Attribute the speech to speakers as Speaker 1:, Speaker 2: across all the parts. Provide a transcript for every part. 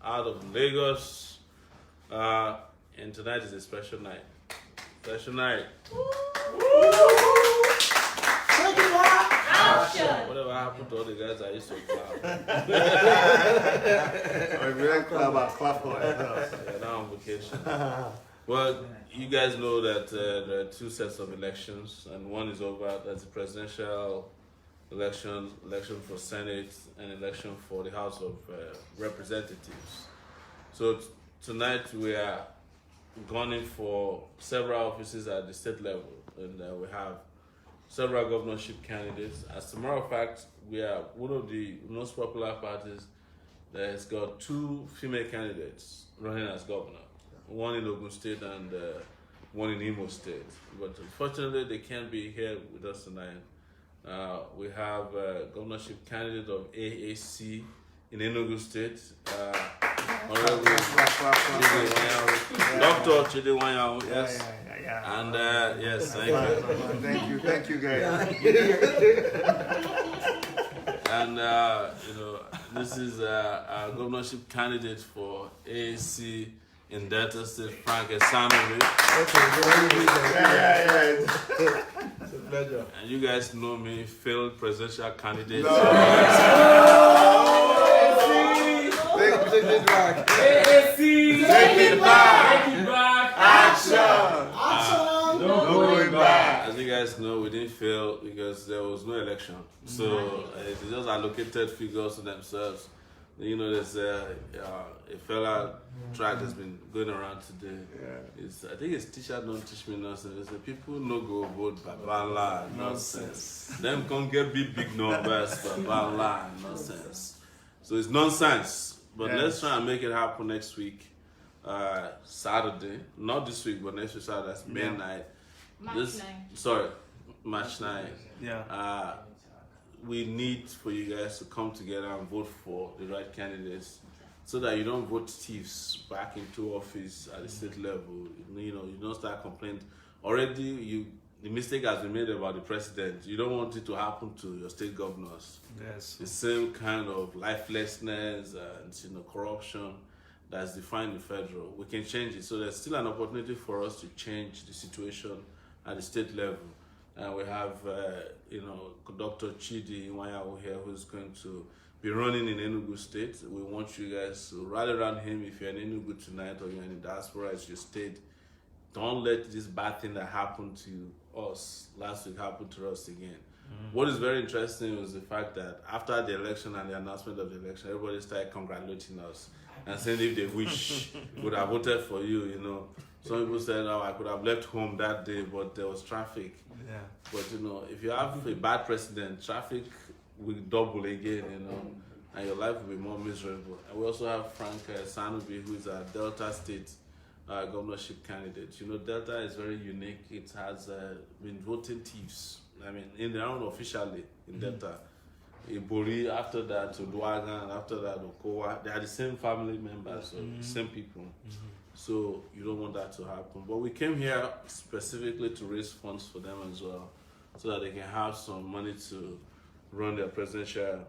Speaker 1: out of Lagos. And tonight is a special night. Special night. Whatever happened to all the guys I used to clap?
Speaker 2: Clap for ourselves.
Speaker 1: They're now on vacation. Well, you guys know that there are two sets of elections, and one is over. That's the presidential election for Senate, and election for the House of Representatives. So tonight we are gunning for several offices at the state level, and we have several governorship candidates. As a matter of fact, we are one of the most popular parties that has got two female candidates running as governor. One in Oyo State and one in Imo State. But unfortunately, they can't be here with us tonight. We have governorship candidate of AAC in Enugu State, Honorable Dr. Chidi Wanyawu, yes. And yes, thank you.
Speaker 2: Thank you guys.
Speaker 1: And this is our governorship candidate for AAC in Delta State, Frank Esanovi.
Speaker 2: It's a pleasure.
Speaker 1: And you guys know me, failed presidential candidate.
Speaker 2: Take it back.
Speaker 1: Take it back.
Speaker 2: Action. No going back.
Speaker 1: As you guys know, we didn't fail because there was no election. So they just allocated figures to themselves. You know, there's a fella track that's been going around today. I think it's teacher don't teach me nonsense. It's the people no go vote babala nonsense. Them can't get big numbers babala nonsense. So it's nonsense. But let's try and make it happen next week, Saturday. Not this week, but next week Saturday. That's May 9th. March 9th.
Speaker 2: Yeah.
Speaker 1: We need for you guys to come together and vote for the right candidates, so that you don't vote thieves back into office at the state level. You don't start complaining. Already, the mistake has been made about the president. You don't want it to happen to your state governors.
Speaker 2: Yes.
Speaker 1: The same kind of lifelessness and corruption that's defined the federal. We can change it. So there's still an opportunity for us to change the situation at the state level. And we have, Dr. Chidi Wanyawu here, who's going to be running in Enugu State. We want you guys to rally around him. If you're in Enugu tonight or you're in the diaspora, it's your state. Don't let this bad thing that happened to us last week happen to us again. What is very interesting was the fact that after the election and the announcement of the election, everybody started congratulating us and saying if they wish, would have voted for you, Some people said, I could have left home that day, but there was traffic.
Speaker 2: Yeah.
Speaker 1: But, if you have a bad president, traffic will double again, and your life will be more miserable. And we also have Frank Esanovi, who is a Delta State governorship candidate. Delta is very unique. It has been voting thieves. In their own officially in Delta. Ibori, after that, Oduaga, and after that, Okowa. They are the same family members, so the same people. So you don't want that to happen. But we came here specifically to raise funds for them as well, so that they can have some money to run their presidential,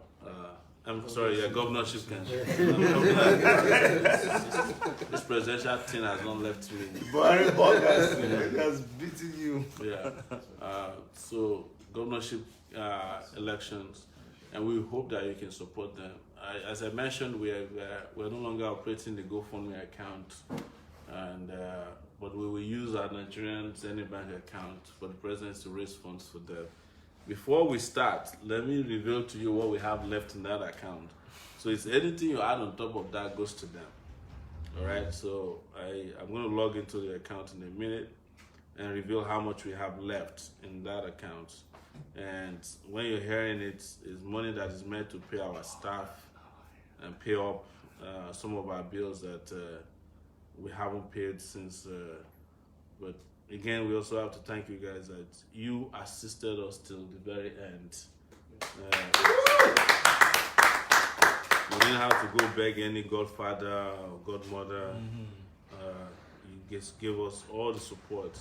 Speaker 1: governorship candidate. This presidential thing has not left me.
Speaker 2: It has beaten you.
Speaker 1: Yeah. So governorship elections, and we hope that you can support them. As I mentioned, we're no longer operating the GoFundMe account, but we will use our Nigerian Zenith Bank account for the president to raise funds for them. Before we start, let me reveal to you what we have left in that account. So it's anything you add on top of that goes to them. All right. So I'm going to log into the account in a minute and reveal how much we have left in that account. And when you're hearing it, it's money that is meant to pay our staff and pay up some of our bills that we haven't paid since. But again, we also have to thank you guys that you assisted us till the very end. We didn't have to go beg any godfather or godmother. You just gave us all the support.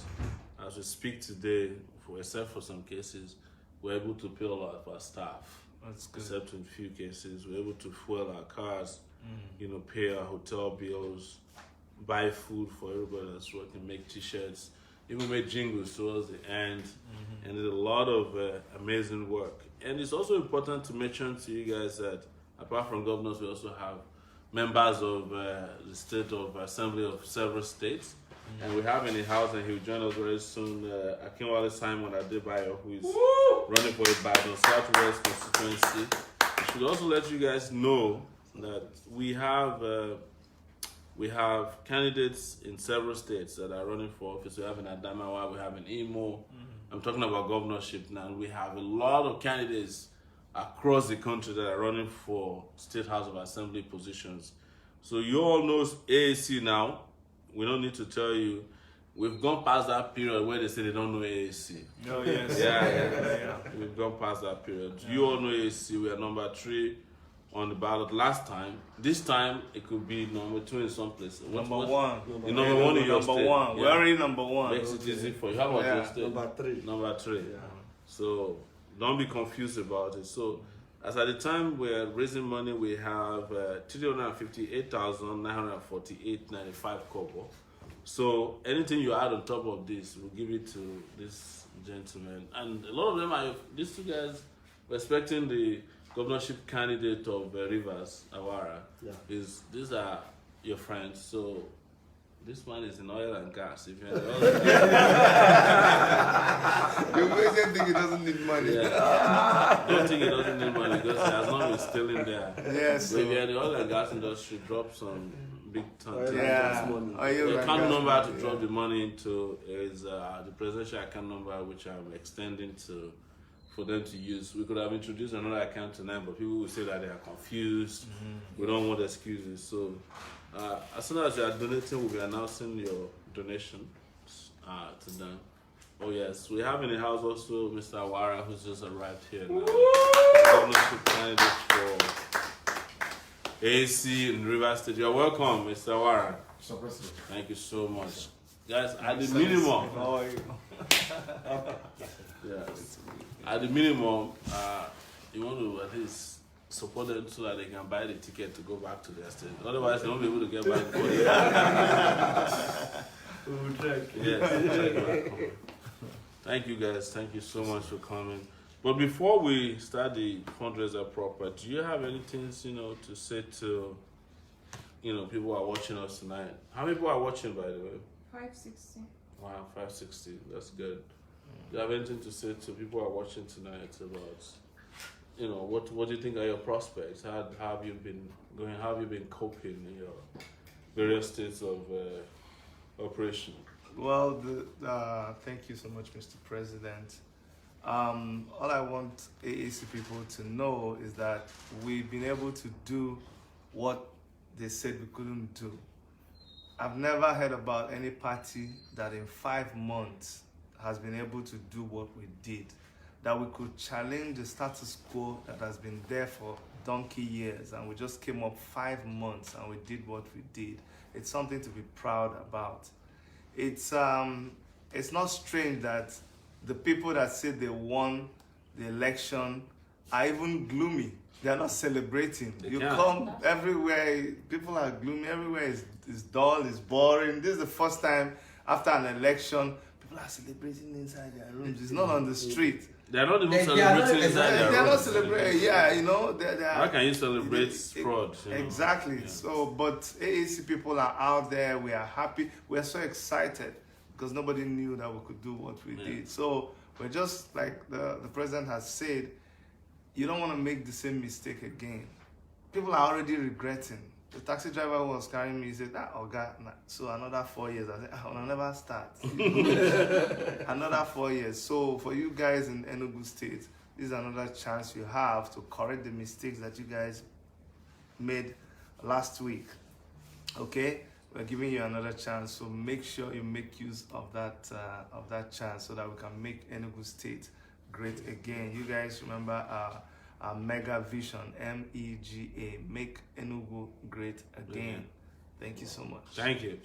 Speaker 1: As we speak today, except for some cases, we're able to pay all of our staff.
Speaker 2: That's good.
Speaker 1: Except in a few cases, we're able to fuel our cars pay our hotel bills, buy food for everybody that's working, make t-shirts, even make jingles towards the end, and there's a lot of amazing work. And it's also important to mention to you guys that apart from governors, we also have members of the State of Assembly of several states. And we have in the house, and he'll join us very soon, Akinwale Simon Adebayo, who is running for Ibadan Southwest constituency. I should also let you guys know that we have candidates in several states that are running for office. We have in Adamawa, we have in Imo. I'm talking about governorship now. We have a lot of candidates across the country that are running for State House of Assembly positions. So you all know AAC now. We don't need to tell you. We've gone past that period where they say they don't know AAC.
Speaker 2: Oh, yes.
Speaker 1: Yeah. We've gone past that period. You all know AAC. We are number 3 on the ballot last time. This time, it could be number 2 in some places.
Speaker 2: Number 1.
Speaker 1: Number 1 in your state.
Speaker 2: Number 1. We're already number 1.
Speaker 1: Makes it easy for you. How about your state?
Speaker 3: Number 3.
Speaker 1: Number 3.
Speaker 3: Yeah.
Speaker 1: So don't be confused about it. So as at the time we're raising money, we have 358,948.95 kobo. So anything you add on top of this, we'll give it to this gentleman. And a lot of them are, these two guys, respecting the governorship candidate of Rivers, Awara.
Speaker 3: Yeah.
Speaker 1: These are your friends. So this one is in oil and gas. If you're in oil
Speaker 2: You always think he doesn't need money.
Speaker 1: don't think he doesn't need money because he has not been stealing there.
Speaker 2: Yes.
Speaker 1: So if you're in the oil and gas industry, drop some big tons.
Speaker 2: Yeah.
Speaker 1: The account number to drop the money into is the presidential account number, which I'm extending for them to use. We could have introduced another account tonight, but people will say that they are confused. We don't want excuses. So as soon as you are donating, we'll be announcing your donations to them. Oh yes, we have in the house also Mr. Awara, who's just arrived here now. Governorship candidate for AC in River State. You're welcome, Mr. Awara. Thank you so much. Guys, at the minimum, at the minimum, you want to at least support them so that they can buy the ticket to go back to their state. Otherwise, they won't be able to get back before they
Speaker 3: We'll check.
Speaker 1: Yes, check back home. Thank you guys. Thank you so much for coming. But before we start the fundraiser proper, do you have anything to say to people who are watching us tonight? How many people are watching, by the way?
Speaker 4: 560.
Speaker 1: Wow, 560. That's good. Do you have anything to say to people who are watching tonight about, what do you think are your prospects? How have you been going? How have you been coping in your various states of operation?
Speaker 2: Well, thank you so much, Mr. President. All I want AAC people to know is that we've been able to do what they said we couldn't do. I've never heard about any party that in 5 months has been able to do what we did, that we could challenge the status quo that has been there for donkey years, and we just came up 5 months and we did what we did. It's something to be proud about. It's not strange that the people that say they won the election are even gloomy. They are not celebrating. You come everywhere, people are gloomy. Everywhere is dull, is boring. This is the first time after an election people are celebrating inside their rooms. It's not on the street.
Speaker 1: They're not even celebrating inside their rooms.
Speaker 2: They're not celebrating. Yeah,
Speaker 1: How can you celebrate fraud?
Speaker 2: Exactly.
Speaker 1: Yeah.
Speaker 2: So, but AAC people are out there. We are happy. We are so excited because nobody knew that we could do what we did. So we're just like the president has said, you don't want to make the same mistake again. People are already regretting. The taxi driver who was carrying me, he said, so another 4 years. I said, I'll never start. Another 4 years. So for you guys in Enugu State, this is another chance you have to correct the mistakes that you guys made last week. Okay? We're giving you another chance, so make sure you make use of that chance so that we can make Enugu State great again. You guys remember our mega vision, MEGA, make Enugu great again. Thank you so much.
Speaker 1: Thank you.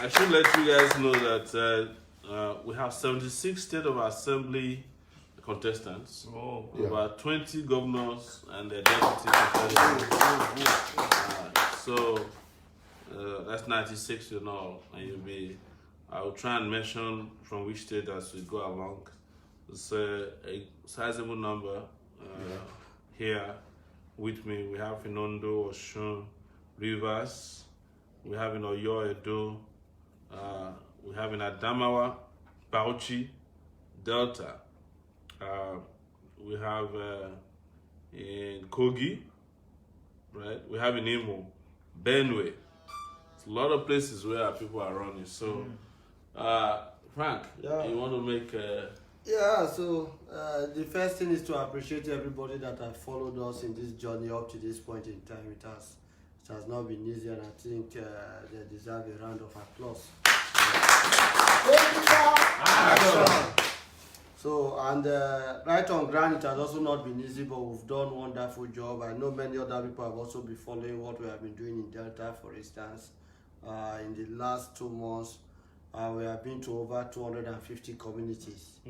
Speaker 1: I should let you guys know that we have 76 State of Assembly contestants.
Speaker 2: Oh,
Speaker 1: About 20 governors and their deputy presidents. So that's 96, and you'll I'll try and mention from which state as we go along. It's a sizable number here with me. We have in Ondo, Osun, Rivers. We have in Oyo, Edo. We have in Adamawa, Bauchi, Delta. We have in Kogi, right? We have in Imo, Benue. It's a lot of places where people are running. So, Frank, you want to make
Speaker 3: so the first thing is to appreciate everybody that has followed us in this journey up to this point in time. It has not been easy, and I think they deserve a round of applause. So, and right on ground, it has also not been easy, but we've done a wonderful job. I know many other people have also been following what we have been doing in Delta, for instance. In the last 2 months, we have been to over 250 communities.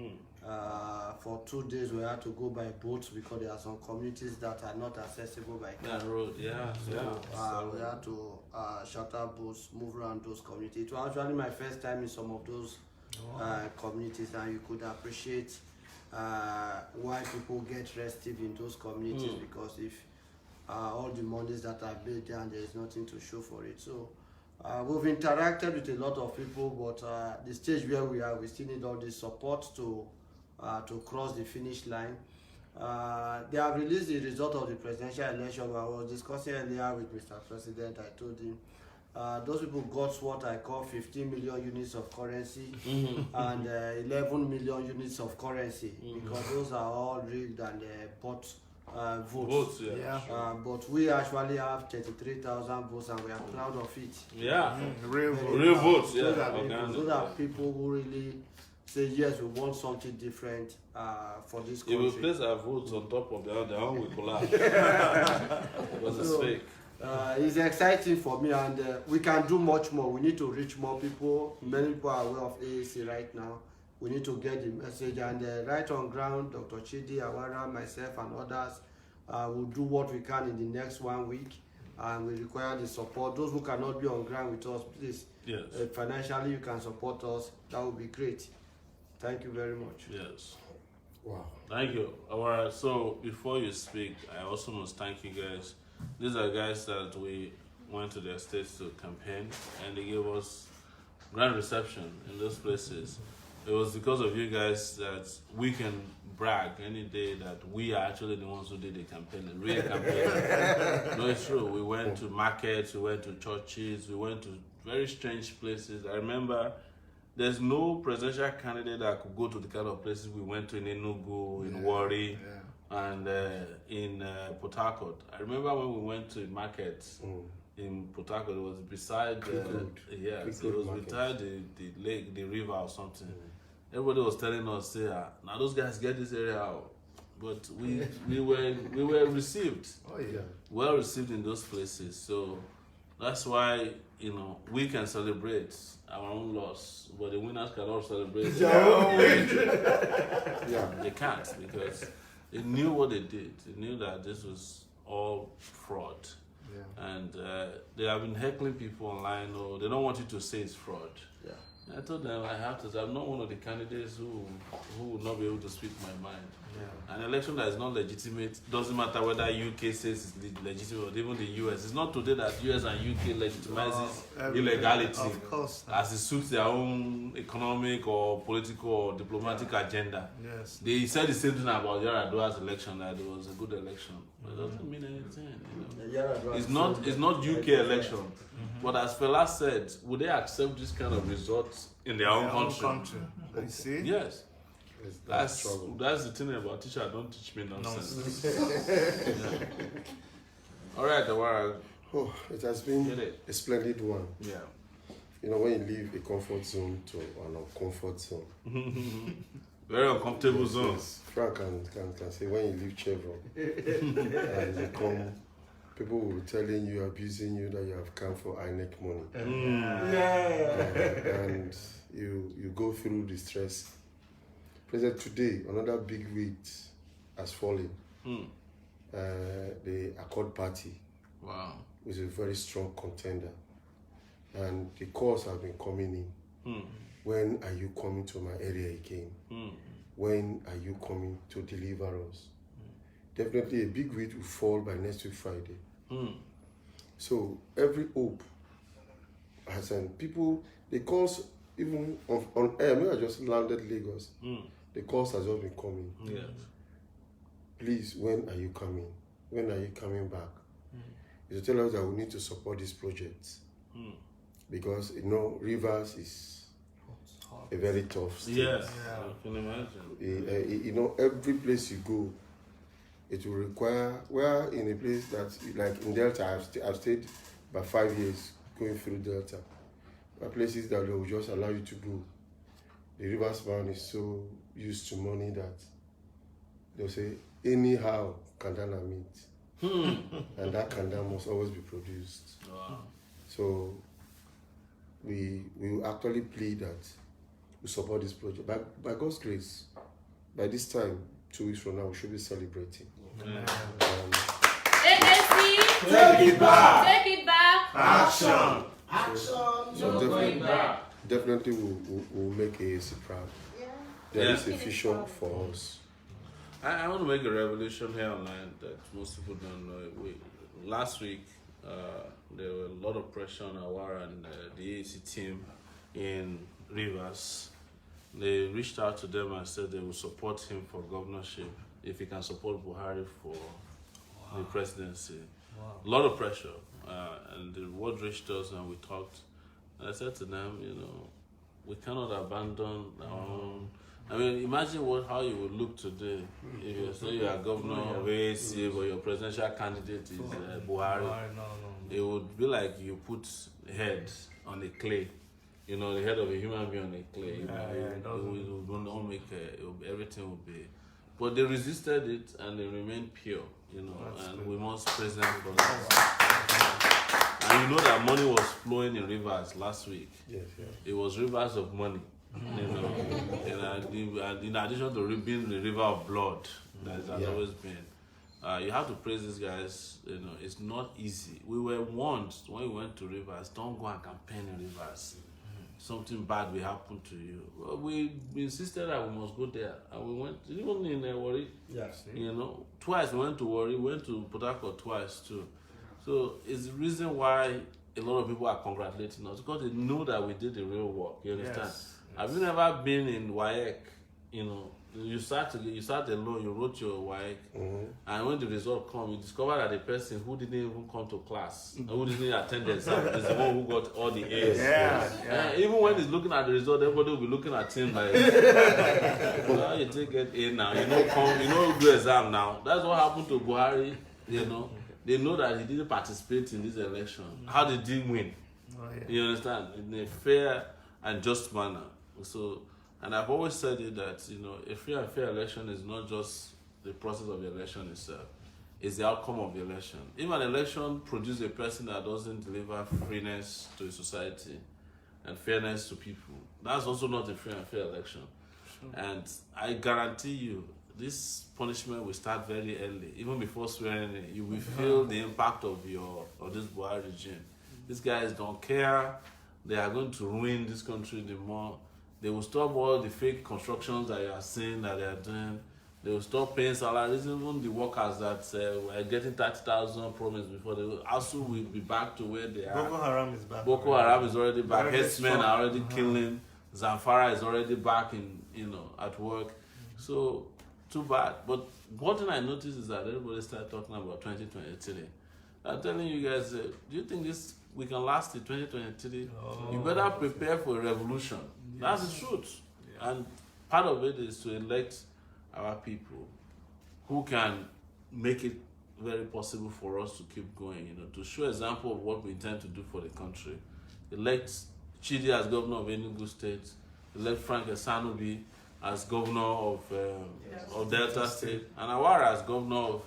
Speaker 3: For 2 days, we had to go by boat because there are some communities that are not accessible by car.
Speaker 1: road?
Speaker 3: We had to charter boats, move around those communities. It was actually my first time in some of those communities, and you could appreciate why people get restive in those communities, because if all the monies that are made there, there is nothing to show for it. So we've interacted with a lot of people, but the stage where we are, we still need all this support to cross the finish line. They have released the result of the presidential election. I was discussing earlier with Mr. President. I told him those people got what I call 15 million units of currency and 11 million units of currency, because those are all rigged and bought votes. But we actually have 33,000 votes, and we are proud of it.
Speaker 2: real
Speaker 1: votes.
Speaker 3: Those are people who really say, yes, we want something different for this country.
Speaker 1: If we place our votes on top of the other, we collapse. Because it's fake.
Speaker 3: It's exciting for me, and we can do much more. We need to reach more people. Many people are aware of AAC right now. We need to get the message, and right on ground, Dr. Chidi, Awara, myself, and others will do what we can in the next 1 week, and we require the support. Those who cannot be on ground with us, please, financially you can support us. That would be great. Thank you very much.
Speaker 1: Yes.
Speaker 4: Wow.
Speaker 1: Thank you. Awara, so before you speak, I also must thank you guys. These are guys that we went to their states to campaign, and they gave us grand reception in those places. It was because of you guys that we can brag any day that we are actually the ones who did the campaign, the real campaign. No, it's true. We went to markets, we went to churches, we went to very strange places. I remember there's no presidential candidate that could go to the kind of places we went to in Enugu, in Warri, and in Port Harcourt. I remember when we went to markets in Port Harcourt, it was beside it was beside the lake, the river or something. Everybody was telling us, now those guys get this area out. But we were received. Well received in those places. So that's why we can celebrate our own loss, but the winners cannot celebrate their own victory. They can't, because they knew what they did. They knew that this was all fraud. And they have been heckling people online, or they don't want you to say it's fraud. I told them I'm not one of the candidates who will not be able to speak my mind. An election that is not legitimate, doesn't matter whether UK says it's legitimate or even the US. It's not today that US and UK legitimizes illegality as it suits their own economic or political or diplomatic agenda. They said the same thing about Yaradua's election, that it was a good election. But it doesn't mean anything. It's not UK election. But as Fela said, would they accept this kind of results in their own country?
Speaker 2: You see?
Speaker 1: Yes. That's the thing about teacher. Don't teach me nonsense. All right, Awara.
Speaker 4: It has been a splendid one. When you leave a comfort zone to an uncomfort zone.
Speaker 1: Very uncomfortable zone.
Speaker 4: Yes. Frank can say when you leave Chevron and you come, people will be telling you, abusing you, that you have come for INEC money. And you go through the stress President, today another big weight has fallen. The Accord Party,
Speaker 1: Wow.
Speaker 4: is a very strong contender, and the calls have been coming in. When are you coming to my area again? When are you coming to deliver us? Definitely a big weight will fall by next week Friday. So every hope has, and people, the calls even on air, when I just landed Lagos, the calls has just been coming.
Speaker 1: Yes.
Speaker 4: Please, when are you coming? When are you coming back? You tell us that we need to support this project because Rivers is a very tough state.
Speaker 1: Yes, I can imagine.
Speaker 4: Every place you go, it will require. We are in a place that, like in Delta, I've stayed about 5 years going through Delta. There are places that they will just allow you to go. The Rivers man is so used to money that they'll say, anyhow, Kandana meat. And that Kanda must always be produced.
Speaker 1: Wow.
Speaker 4: So we will actually plead that we support this project. By God's grace, by this time, 2 weeks from now, we should be celebrating.
Speaker 5: ANC,
Speaker 2: Take it back.
Speaker 5: take it back.
Speaker 2: Action.
Speaker 4: So definitely we'll make AAC proud. There is a vision for us.
Speaker 1: I want to make a revelation here online that most people don't know. Last week, there were a lot of pressure on Awara and the AAC team in Rivers. They reached out to them and said they will support him for governorship if he can support Buhari for the presidency. A lot of pressure. And the word reached us and we talked. And I said to them, we cannot abandon our own. I mean, imagine how you would look today if you say you are governor of AAC, but your presidential candidate is Buhari.
Speaker 2: No.
Speaker 1: It would be like you put head on a clay. The head of a human being on a clay. It would not make everything would be. But they resisted it and they remained pure. And we must praise them for that. And you know that money was flowing in rivers last week.
Speaker 4: Yes.
Speaker 1: It was rivers of money. And in addition to being the river of blood that it has always been, you have to praise these guys. It's not easy. We were warned when we went to Rivers, don't go and campaign in Rivers. Something bad will happen to you. Well, we insisted that we must go there, and we went even in Warri.
Speaker 3: Yes.
Speaker 1: Twice we went to Warri, went to Port Harcourt twice too. So it's the reason why a lot of people are congratulating us because they know that we did the real work. You understand?
Speaker 2: Yes.
Speaker 1: Have you never been in WAEC? You start alone, you wrote your WAEC, and when the result comes, you discover that the person who didn't even come to class, who didn't attend the exam, is the one who got all the A's.
Speaker 2: Yeah.
Speaker 1: Even when he's looking at the result, everybody will be looking at him like, well, you take it A now, you do exam now. That's what happened to Buhari. They know that he didn't participate in this election. How did he win? You understand? In a fair and just manner. So, and I've always said it that, a free and fair election is not just the process of the election itself, it's the outcome of the election. If an election produces a person that doesn't deliver freeness to a society and fairness to people, that's also not a free and fair election. Sure. And I guarantee you, this punishment will start very early. Even before swearing in, you will feel the impact of this Buhari regime. These guys don't care. They are going to ruin this country the more. They will stop all the fake constructions that you are seeing that they are doing. They will stop paying salaries. Even the workers that were getting 30,000 promised before, they will also will be back to where they are.
Speaker 2: Boko Haram is back.
Speaker 1: Boko Haram is already back.
Speaker 2: Very
Speaker 1: Headsmen
Speaker 2: strong.
Speaker 1: are already killing. Zamfara is already back at work. So too bad. But one thing I noticed is that everybody started talking about 2023. I'm telling you guys, do you think we can last till 2023? You better prepare for a revolution. That's the truth. Yeah. And part of it is to elect our people who can make it very possible for us to keep going, to show example of what we intend to do for the country. Elect Chidi as governor of Enugu State, elect Frank Esanubi as governor of Delta State, and Awara as governor of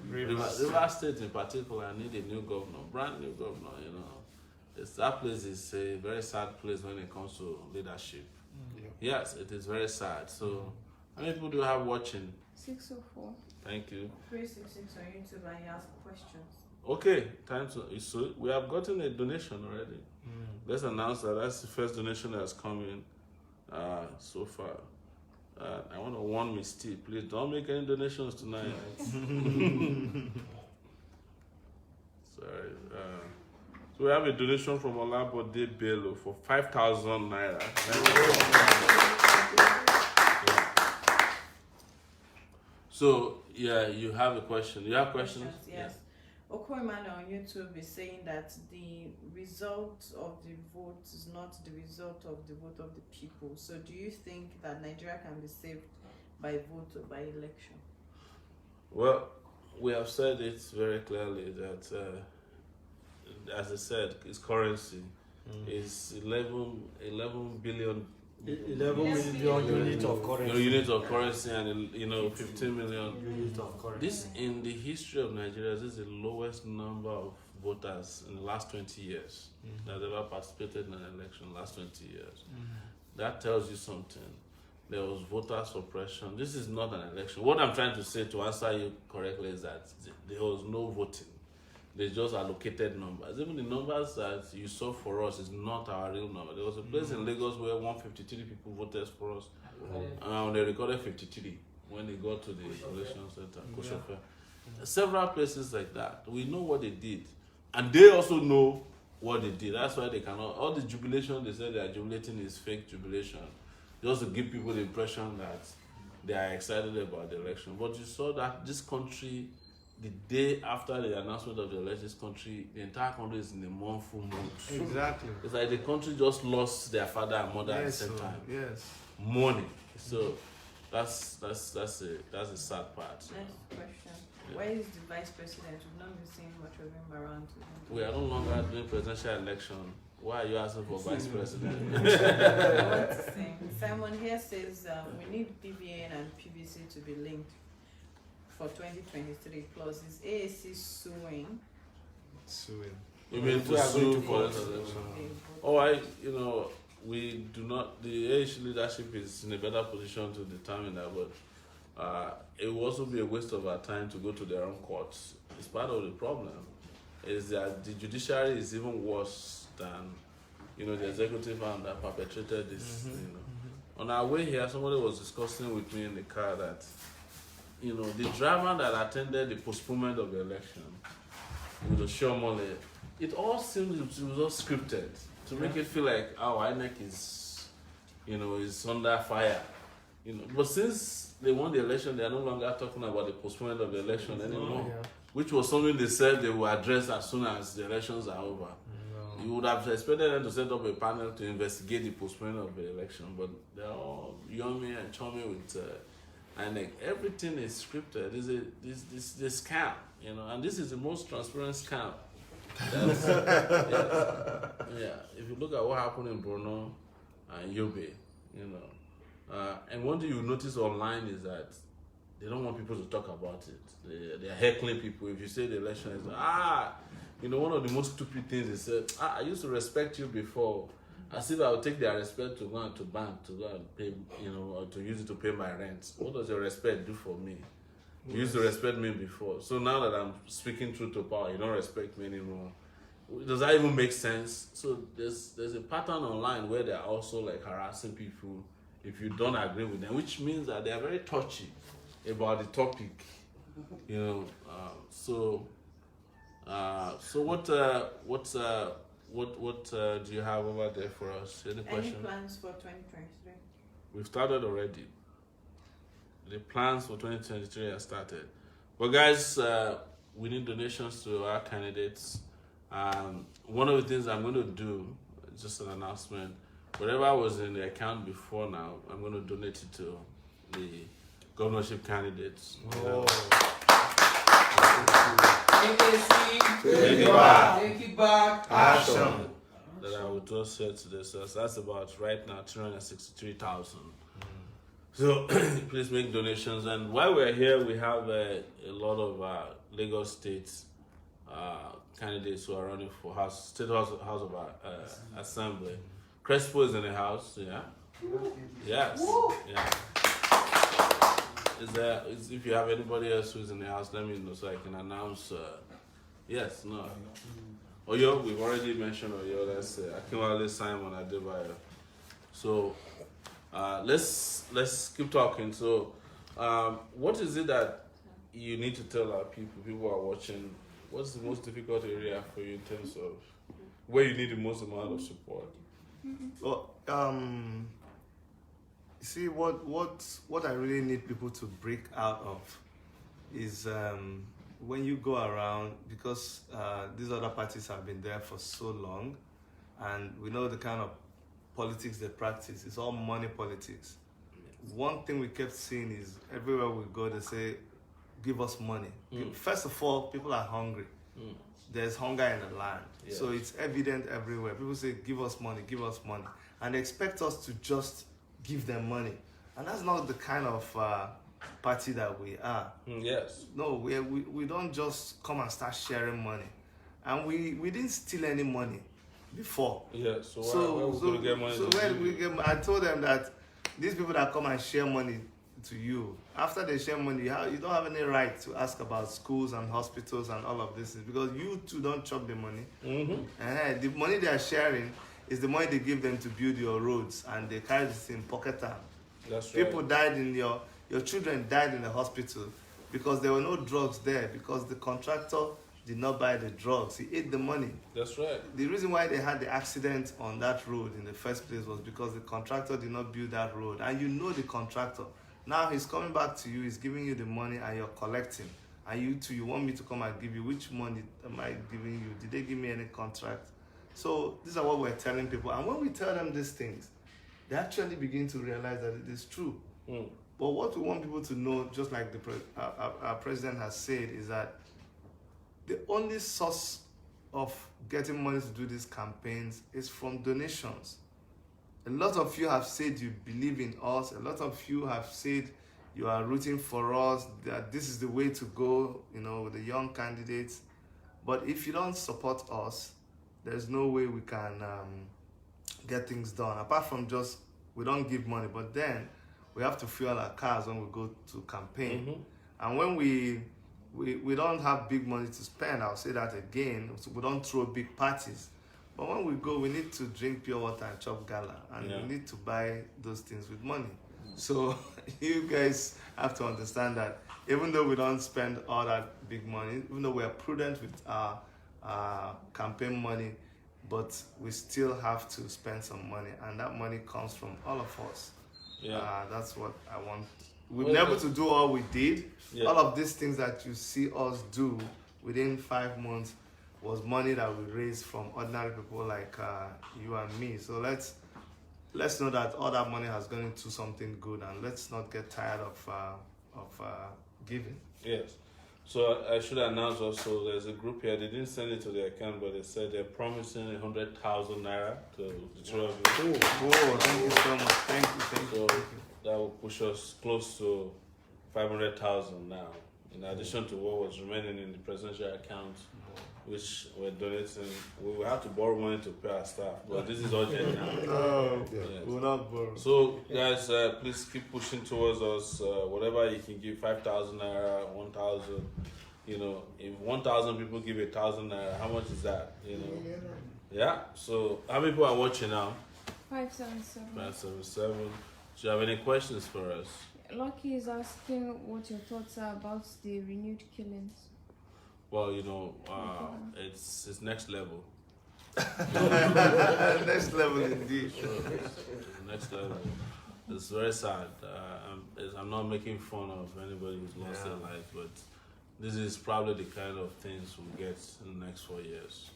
Speaker 1: River State in particular. I need a new governor, brand new governor, That place is a very sad place when it comes to leadership. Yes, it is very sad. So How many people do you have watching?
Speaker 5: 604
Speaker 1: Thank you.
Speaker 5: 366 on YouTube, and you ask questions.
Speaker 1: Okay, time to. So we have gotten a donation already. Let's announce that that's the first donation that's come in so far. I want to warn Miss T, please don't make any donations tonight. Sorry. So we have a donation from Olabode Bello for 5,000 naira. So yeah, you have a question. You have questions?
Speaker 5: Yes. Okoimane on YouTube is saying that the result of the vote is not the result of the vote of the people. So do you think that Nigeria can be saved by vote or by election?
Speaker 1: Well, we have said it very clearly that, as I said, its currency is 11 billion.
Speaker 6: 11 million unit of currency.
Speaker 1: Unit of currency, and 15 million
Speaker 6: Unit of currency.
Speaker 1: This, in the history of Nigeria, this is the lowest number of voters in the last 20 years that ever participated in an election in the last 20 years. That tells you something. There was voter suppression. This is not an election. What I'm trying to say, to answer you correctly, is that there was no voting. They just allocated numbers. Even the numbers that you saw for us is not our real number. There was a place in Lagos where 153 people voted for us. They recorded 53 when they got to the election center, Koshofe. Several places like that. We know what they did. And they also know what they did. That's why they cannot. All the jubilation they said they are jubilating is fake jubilation. Just to give people the impression that they are excited about the election. But you saw that this country, the day after the announcement of the election, this country, the entire country is in a mournful mood.
Speaker 2: Exactly.
Speaker 1: It's like the country just lost their father and mother at the same time.
Speaker 2: Yes.
Speaker 1: Mourning. So that's a sad part.
Speaker 5: Next question. Where is the vice president? We've not been seeing much of him around.
Speaker 1: We are no longer doing presidential election. Why are you asking for vice president?
Speaker 5: I want to sing. Simon here says we need BVN and PVC to be linked for 2023. Plus, is AAC suing?
Speaker 2: Suing.
Speaker 1: You mean to sue for this election? We do not. The AAC leadership is in a better position to determine that, but it will also be a waste of our time to go to their own courts. It's part of the problem. Is that the judiciary is even worse than the executive arm that perpetrated this. On our way here, somebody was discussing with me in the car that the drama that attended the postponement of the election with the Shomole, it all seems it was all scripted to make it feel like INEC is under fire. But since they won the election, they are no longer talking about the postponement of the election anymore. Which was something they said they will address as soon as the elections are over. No. You would have expected them to set up a panel to investigate the postponement of the election, but they're all yummy and chummy with INEC. Everything is scripted. This scam, and this is the most transparent scam. If you look at what happened in Borno and Yobe, and one thing you notice online is that they don't want people to talk about it. They are heckling people. If you say the election is one of the most stupid things they said, I used to respect you before, as if I would take their respect to go and to bank to go and pay, or to use it to pay my rent. What does your respect do for me? You used to respect me before. So now that I'm speaking truth to power, you don't respect me anymore. Does that even make sense? So there's a pattern online where they're also like harassing people if you don't agree with them, which means that they are very touchy about the topic, So what do you have over there for us? Any questions?
Speaker 5: Any plans for 2023?
Speaker 1: We've started already. The plans for 2023 have started. But guys, we need donations to our candidates. One of the things I'm going to do, just an announcement, whatever was in the account before now, I'm going to donate it to the governorship candidates.
Speaker 6: Take it back.
Speaker 2: Action.
Speaker 1: That I would just say today. So that's about right now 363,000. So please make donations. And while we're here, we have a lot of Lagos State candidates who are running for State House of Assembly. Crespo is in the house, yeah. Yes. Yeah. if you have anybody else who's in the house, let me know so I can announce. Yes, no. Oyo, we've already mentioned Oyo. That's Akinwale Simon Adebayo. So let's keep talking. So what is it that you need to tell our people? People are watching. What's the most difficult area for you in terms of where you need the most amount of support?
Speaker 2: Well, see, what I really need people to break out of is when you go around, because these other parties have been there for so long, and we know the kind of politics they practice. It's all money politics. One thing we kept seeing is everywhere we go, they say, give us money. First of all, people are hungry. There's hunger in the land.
Speaker 1: Yes.
Speaker 2: So it's evident everywhere. People say, give us money, give us money. And they expect us to just give them money. And that's not the kind of party that we are.
Speaker 1: Yes.
Speaker 2: No, we don't just come and start sharing money. And we didn't steal any money before.
Speaker 1: Yeah, so where we going to get money?
Speaker 2: So where we get, I told them that these people that come and share money to you, after they share money, you don't have any right to ask about schools and hospitals and all of this, because you too don't chop the money. The money they are sharing is the money they give them to build your roads, and they carry this in pocket time.
Speaker 1: That's right.
Speaker 2: People died in your children died in the hospital because there were no drugs there, because the contractor did not buy the drugs. He ate the money.
Speaker 1: That's right.
Speaker 2: The reason why they had the accident on that road in the first place was because the contractor did not build that road. And you know the contractor. Now he's coming back to you, he's giving you the money, and you're collecting. And you too, you want me to come and give you, which money am I giving you? Did they give me any contract? So these are what we're telling people. And when we tell them these things, they actually begin to realize that it is true. But what we want people to know, just like our president has said, is that the only source of getting money to do these campaigns is from donations. A lot of you have said you believe in us. A lot of you have said you are rooting for us, that this is the way to go, with the young candidates. But if you don't support us, there's no way we can get things done. Apart from just, we don't give money, but then we have to fuel our cars when we go to campaign. And when we don't have big money to spend, I'll say that again, so we don't throw big parties. But when we go, we need to drink pure water and chop gala, and we need to buy those things with money. So you guys have to understand that even though we don't spend all that big money, even though we are prudent with our campaign money, but we still have to spend some money, and that money comes from all of us. That's what I want. We've been able to do all we did. All of these things that you see us do within 5 months was money that we raised from ordinary people like you and me. So let's know that all that money has gone into something good, and let's not get tired of giving.
Speaker 1: Yes. So I should announce also, there's a group here. They didn't send it to their account, but they said they're promising 100,000 naira to the two of you.
Speaker 2: Thank you so much. Thank you.
Speaker 1: That will push us close to 500,000 now, in addition to what was remaining in the presidential account, which we're donating. We will have to borrow money to pay our staff, but this is urgent now.
Speaker 2: We'll not borrow.
Speaker 1: So, guys, please keep pushing towards us. Whatever you can give, 5,000 naira, 1,000. If 1,000 people give 1,000 naira, how much is that? Yeah. So, how many people are watching now?
Speaker 5: 577.
Speaker 1: 577. Do you have any questions for us?
Speaker 5: Lucky is asking what your thoughts are about the renewed killings.
Speaker 1: Well, it's next level.
Speaker 2: Next level indeed.
Speaker 1: It's next level. It's very sad. I'm not making fun of anybody who's lost their life, but this is probably the kind of things we'll get in the next 4 years.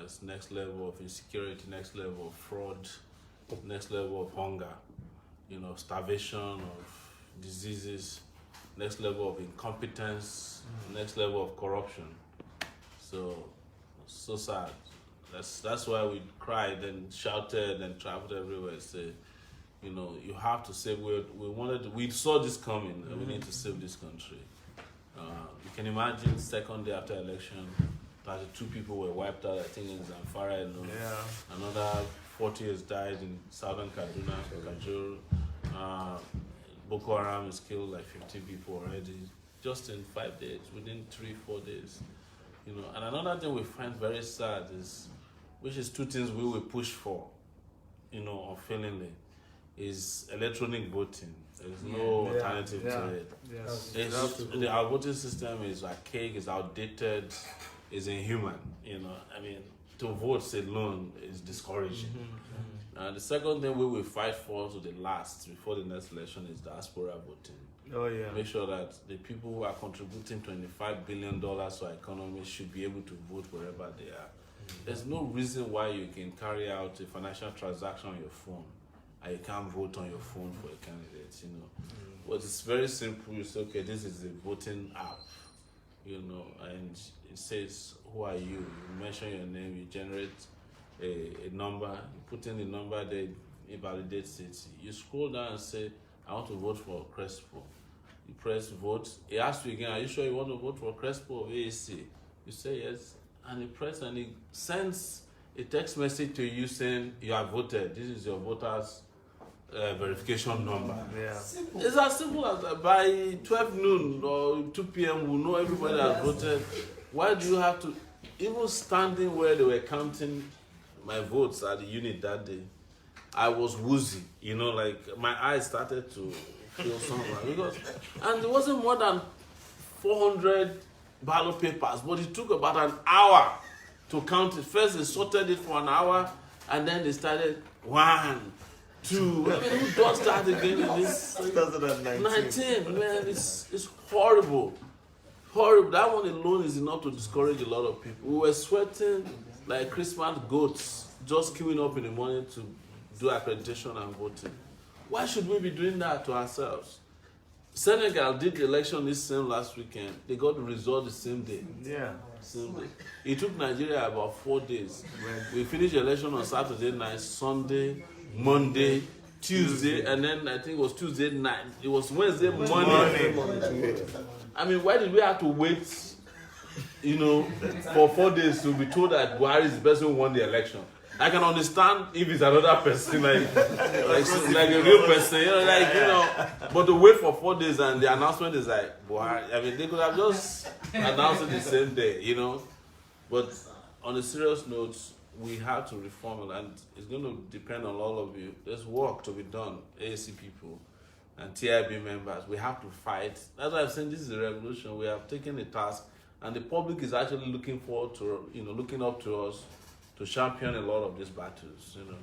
Speaker 1: It's next level of insecurity, next level of fraud, next level of hunger, starvation, of diseases, next level of incompetence, next level of corruption. So sad. That's why we cried and shouted and traveled everywhere. Say, you have to save. We saw this coming, and we need to save this country. You can imagine, second day after election, 32 people were wiped out. I think in Zamfara alone. Another 40 has died in southern Kaduna, Kajur. Boko Haram has killed like 50 people already, just in 5 days, within 3-4 days. You know, and another thing we find very sad is, which is two things we will push for, you know, unfailingly, is electronic voting. There's no alternative to it.
Speaker 2: Yes.
Speaker 1: Our voting system is archaic, is outdated, is inhuman. You know, I mean, to vote alone is discouraging. The second thing we will fight for to the last, before the next election, is diaspora voting.
Speaker 2: Oh yeah.
Speaker 1: Make sure that the people who are contributing $25 billion to our economy should be able to vote wherever they are. There's no reason why you can carry out a financial transaction on your phone and you can't vote on your phone for a candidate, you know. But it's very simple. You say, okay, this is a voting app, you know, and it says, who are you? You mention your name, you generate a number, you put in the number, they it validates it. You scroll down and say, I want to vote for Crespo. You press vote. He asks you again, are you sure you want to vote for Crespo or AAC? You say yes, and he press and he sends a text message to you saying you have voted. This is your voter's verification number.
Speaker 2: Yeah.
Speaker 1: It's as simple as that. By 12 noon or 2 p.m. we'll know everybody has voted. Why do you have to, even standing where they were counting my votes at the unit that day, I was woozy, you know, like my eyes started to feel something because, and it wasn't more than 400 ballot papers, but it took about an hour to count it. First they sorted it for an hour, and then they started 1, 2. I mean, who does that again in this? 2019, man, it's horrible. Horrible. That one alone is enough to discourage a lot of people. We were sweating like Christmas goats, just queuing up in the morning to do accreditation and voting. Why should we be doing that to ourselves? Senegal did the election this same last weekend. They got the result the same day.
Speaker 2: Yeah.
Speaker 1: Same day. It took Nigeria about 4 days. We finished the election on Saturday night, Sunday, Monday, Tuesday, and then I think it was Tuesday night. It was Wednesday morning. I mean, why did we have to wait, you know, for 4 days to be told that Buhari is the person who won the election? I can understand if it's another person, like a real person, you know, like, you know. But to wait for 4 days and the announcement is like, Buhari, I mean, they could have just announced it the same day, you know. But on a serious note, we have to reform it, and it's going to depend on all of you. There's work to be done, AAC people and TIB members. We have to fight. That's why I'm saying this is a revolution. We have taken a task, and the public is actually looking forward to, you know, looking up to us to champion a lot of these battles, you know.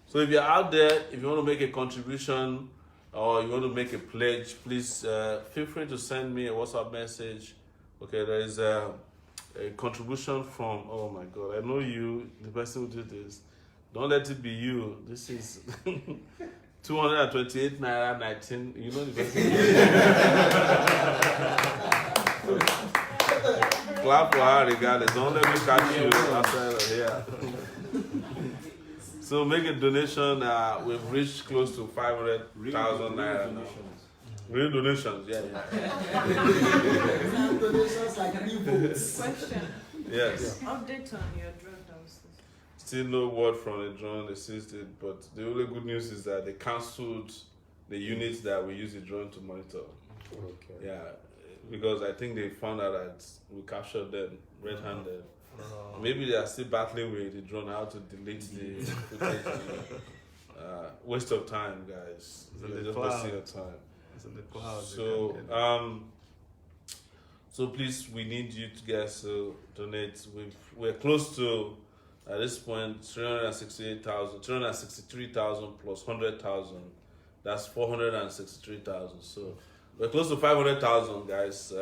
Speaker 1: So if you're out there, if you want to make a contribution or you want to make a pledge, please feel free to send me a WhatsApp message. Okay, there is a contribution from, oh my God, I know you, the person who did this. Don't let it be you. This is 228 naira 19. You know the person. Clap for her regardless. Don't let me catch you outside of here. So make a donation. We've reached close to 500,000 naira now. Real donations, yeah.
Speaker 7: Donations like revotes.
Speaker 5: Question.
Speaker 1: Yes.
Speaker 5: Update on your drone downstairs.
Speaker 1: Still no word from the drone. They seized it, but the only good news is that they cancelled the units that we use the drone to monitor.
Speaker 4: Okay.
Speaker 1: Yeah, because I think they found out that we captured them red-handed. Maybe they are still battling with the drone how to delete the footage. Waste of time, guys. They just wasting your time.
Speaker 2: It's in the cloud.
Speaker 1: So please, we need you guys to donate. We're close to, at this point, 363,000 plus 100,000. That's 463,000. So we're close to 500,000, guys.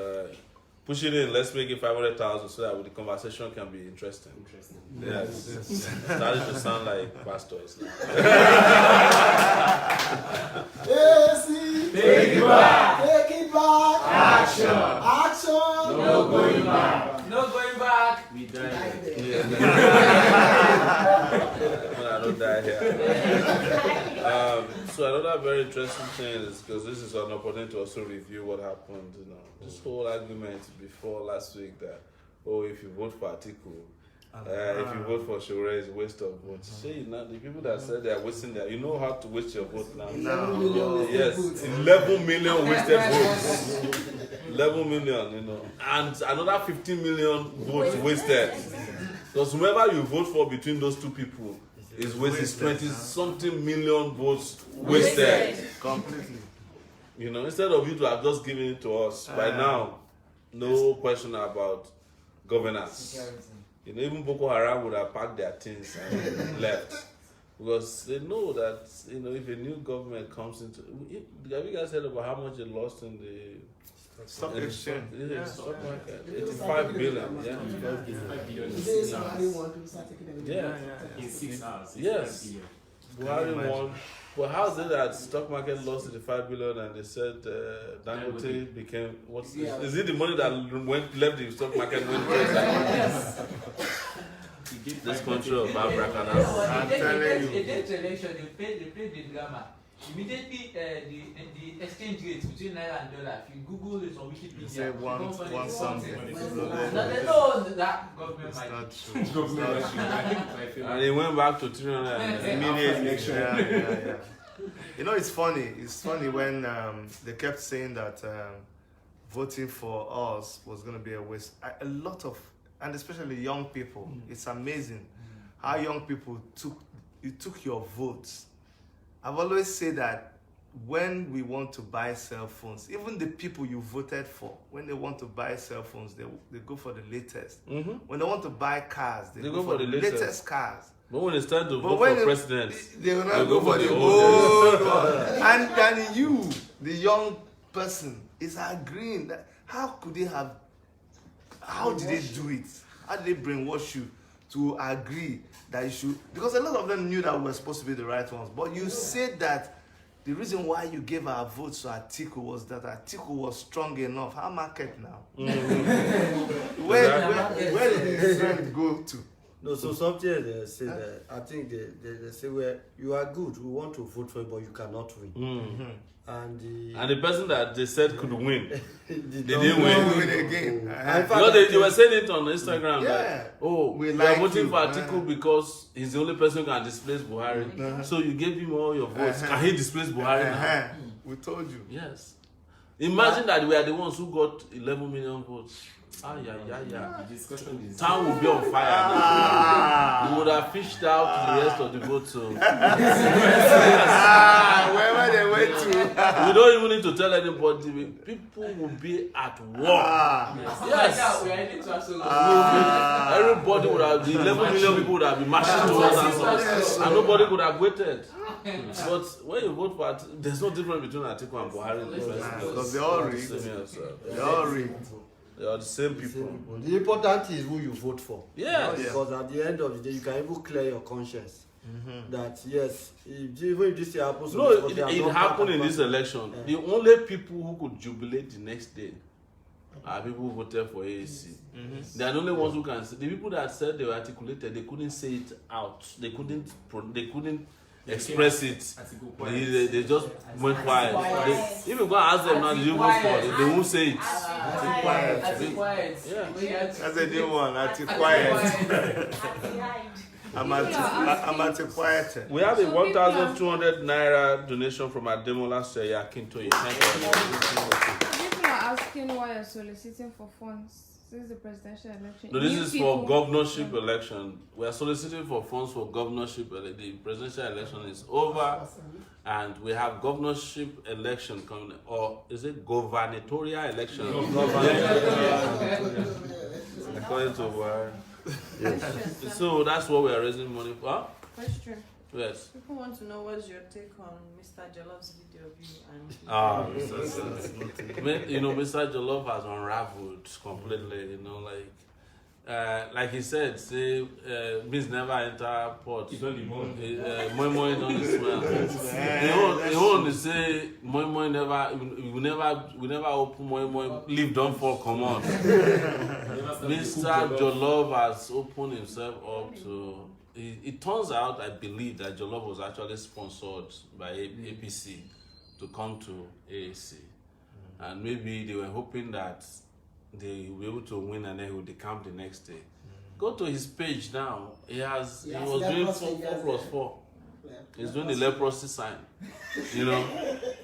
Speaker 1: Push it in. Let's make it 500,000 so that the conversation can be interesting. Yes. Starting to sound like pastors now.
Speaker 7: Take it back. Take it back.
Speaker 6: Action.
Speaker 7: Action.
Speaker 6: No going back. No going back.
Speaker 1: We die here. When I don't die here. So another very interesting thing is, because this is an opportunity to also review what happened, you know, this whole argument before last week that, oh, if you vote for Atiku, If you vote for Shura, it's a waste of votes. See, now the people that said they are wasting their, you know how to waste your vote now.
Speaker 7: 11 million wasted
Speaker 1: Yes,
Speaker 7: votes.
Speaker 1: 11 million wasted votes. 11 million, you know, and another 15 million votes wasted. Because whoever you vote for between those two people is wasted. 20-something million votes wasted.
Speaker 2: Completely.
Speaker 1: You know, instead of you to have just given it to us, by now, no question about governance. You know, even Boko Haram would have packed their things and left. Because they know that, you know, if a new government comes into... Have you guys heard about how much they lost in the...
Speaker 2: Stock exchange.
Speaker 1: Stock market. 85 billion. Yeah.
Speaker 7: Today, somebody want to start taking them.
Speaker 1: Yeah.
Speaker 6: In 6 hours.
Speaker 1: Yes. Buhari won. But how is it that stock market lost 85 billion and they said Dangote became what's is it the money that left the stock market went
Speaker 6: Yes.
Speaker 1: this country of Abracadabra?
Speaker 2: I'm telling you.
Speaker 6: The next election, they played the drama. Immediately, the exchange rate between naira and dollar. If you Google it on Wikipedia,
Speaker 2: Say one something.
Speaker 6: No, that government might.
Speaker 2: It's not true.
Speaker 1: And it went back to 300 immediately.
Speaker 2: Yeah. You know, it's funny. It's funny when they kept saying that voting for us was going to be a waste. A lot of, and especially young people, it's amazing how young people took your votes. I've always said that when we want to buy cell phones, even the people you voted for, when they want to buy cell phones, they go for the latest. When they want to buy cars, they go for the latest cars.
Speaker 1: But when it's time to vote for president,
Speaker 2: they will not go for the old one. And you, the young person, is agreeing that how could they have, how did they do it? How did they brainwash you to agree that you should? Because a lot of them knew that we were supposed to be the right ones. But you said that the reason why you gave our votes to Atiku was that Atiku was strong enough. How market now? Where did the strength go to?
Speaker 3: No, so something they say that I think they say, well, you are good, we want to vote for you, but you cannot win. And
Speaker 1: the person that they said could win, they didn't
Speaker 2: win
Speaker 1: win.
Speaker 2: again.
Speaker 1: Because they were saying it on Instagram that,
Speaker 2: we
Speaker 1: are
Speaker 2: like
Speaker 1: voting
Speaker 2: you.
Speaker 1: for Atiku because he's the only person who can displace Buhari. So you gave him all your votes. Can he displace Buhari now?
Speaker 2: We told you.
Speaker 1: Yes. Imagine that we are the ones who got 11 million votes.
Speaker 6: The discussion is.
Speaker 1: Town will be on fire now. We would have fished out the rest of the votes. So.
Speaker 2: Wherever they went to.
Speaker 1: We don't even need to tell anybody. People will be at war.
Speaker 6: Yes. We are in it
Speaker 1: Everybody would have, the 11 million people would have been marching towards us. And nobody could have waited. But when you vote for there's no difference between Atiku and Buhari in the first place.
Speaker 2: Because they're all rigged. They're all rigged.
Speaker 1: They are the same people.
Speaker 3: The important thing is who you vote for.
Speaker 1: Yes.
Speaker 3: Because at the end of the day, you can even clear your conscience. That yes, even if this happens,
Speaker 1: no, it happened in this election. The only people who could jubilate the next day are people who voted for AAC. They are the only ones who can say. The people that said they were articulated, they couldn't say it out. They couldn't express it. They just went quiet. If you go and ask them now, did you vote for it? They won't say it.
Speaker 6: Quiet.
Speaker 1: Yeah.
Speaker 2: That's a new one. Quiet. I'm at quiet.
Speaker 1: We have a 1,200 naira donation from Ademola Seya Kintoye.
Speaker 8: People are asking why you're soliciting for funds. This is the presidential election.
Speaker 1: No, this is for governorship election. We are soliciting for funds for governorship. The presidential election is over, and we have governorship election coming. Or is it gubernatorial election? According to where. Yes. So that's what we are raising money for.
Speaker 5: Question.
Speaker 1: Yes.
Speaker 5: People want to know what's your take on Mr. Jolloff's video of you and
Speaker 1: you know, Mr. Jolloff has unraveled completely. You know, like he said, say, beans never enter pot. Moi moi don't smell. He only say moi moi never. We never open moi moi. Leave don't fall. Come on. Mr. Jolloff has opened himself up to. It turns out, I believe, that Jolloff was actually sponsored by APC to come to AAC. And maybe they were hoping that they will be able to win and then he would decamp the next day. Go to his page now. He was
Speaker 7: Yeah,
Speaker 1: doing
Speaker 7: leprosy,
Speaker 1: 4
Speaker 7: yes,
Speaker 1: plus 4. He's doing the leprosy sign.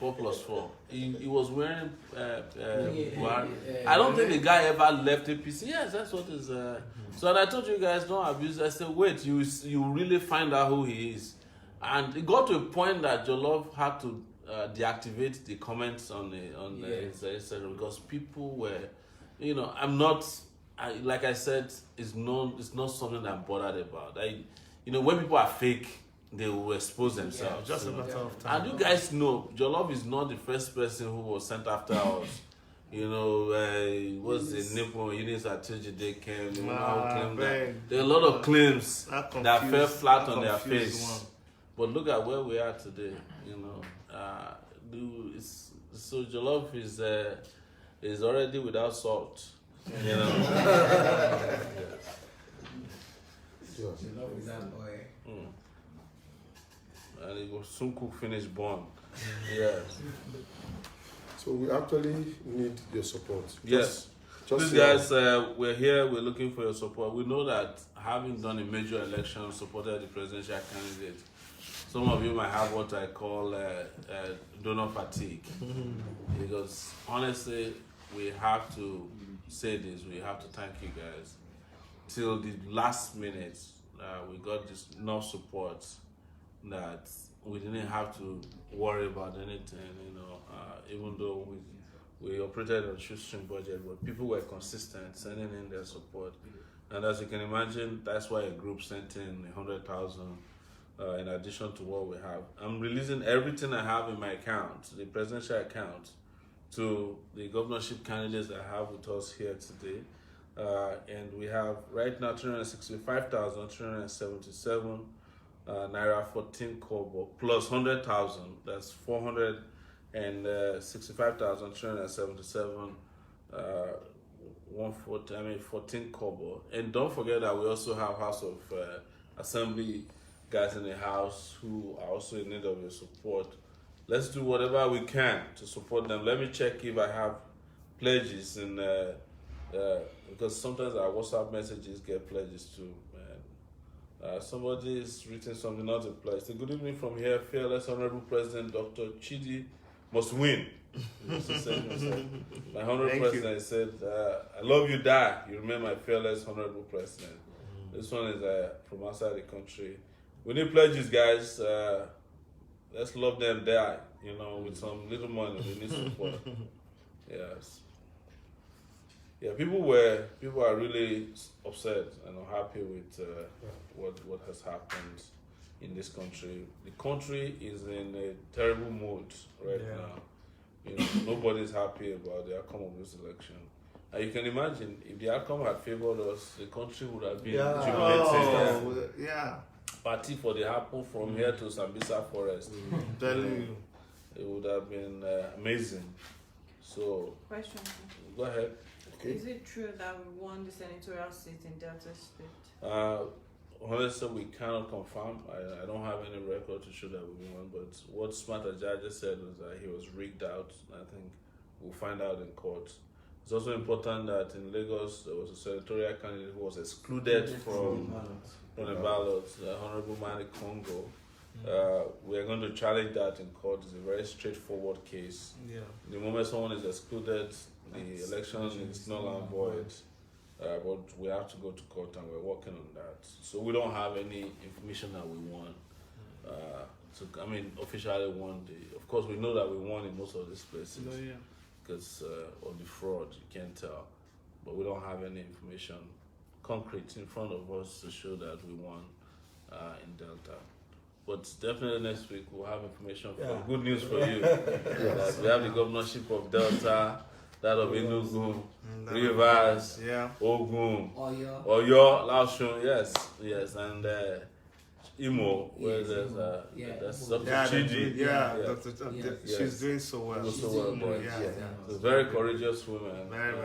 Speaker 1: 4 plus 4. He was wearing. I don't think the guy ever left APC. Yes, that's what is. So I told you guys don't abuse. I said, wait, you really find out who he is, and it got to a point that Jolov had to deactivate the comments on his Instagram because people were, I'm not. Like I said, it's not something that I'm bothered about. When people are fake, they will expose themselves.
Speaker 2: Just a matter of time.
Speaker 1: And you guys know, Jolov is not the first person who was sent after us. What's the nipple? Eunice Atijide came. There are a lot of claims that fell flat on their face. But look at where we are today. So Jolov is already without salt. And it will soon cook finished bun. Yes.
Speaker 4: So we actually need your support.
Speaker 1: Yes. Please guys, we're here, we're looking for your support. We know that having done a major election, supported the presidential candidate, some of you might have what I call donor fatigue. Because honestly, we have to say this, we have to thank you guys. Till the last minute, we got this enough support that we didn't have to worry about anything, even though we operated on a shoestring budget, but people were consistent, sending in their support. And as you can imagine, that's why a group sent in 100,000 in addition to what we have. I'm releasing everything I have in my account, the presidential account, to the governorship candidates that I have with us here today. And we have right now 365,377 naira 14 kobo plus 100,000. That's 465,377 14 kobo. And don't forget that we also have House of Assembly guys in the house who are also in need of your support. Let's do whatever we can to support them. Let me check if I have pledges in because sometimes our WhatsApp messages get pledges too. Somebody's written something, not a pledge. So good evening from here, fearless Honorable President Dr. Chidi must win. My Honorable President said, I love you, die. You remain my fearless Honorable President. This one is from outside the country. We need pledges, guys. Let's love them, die. With some little money, we need support. Yes. Yeah, people are really upset and unhappy with what has happened in this country. The country is in a terrible mood right now. Nobody's happy about the outcome of this election. And you can imagine if the outcome had favored us, the country would have been jubilating. Party for the apple from here to Sambisa Forest. It would have been amazing. So,
Speaker 5: Question.
Speaker 1: Go ahead.
Speaker 5: Okay. Is it true that we won the senatorial seat in Delta State?
Speaker 1: Honestly, we cannot confirm. I don't have any record to show that we won, but what Smart Ajaja said was that he was rigged out. I think we'll find out in court. It's also important that in Lagos, there was a senatorial candidate who was excluded from the ballot, the Honorable Mani Congo. We are going to challenge that in court. It's a very straightforward case. The moment someone is excluded, the election is null and void. But we have to go to court and we're working on that. So we don't have any information that we won. Officially won. Of course, we know that we won in most of these places. Because of the fraud, you can't tell. But we don't have any information concrete in front of us to show that we won in Delta. But definitely next week we'll have information good news for you. That we have the governorship of Delta, that of Enugu, Rivers, Ogun, Oyo, Laosun, yes, and Imo, where there's Dr. Chidi.
Speaker 2: Dr. She's doing so well.
Speaker 1: She's very courageous woman.
Speaker 2: Very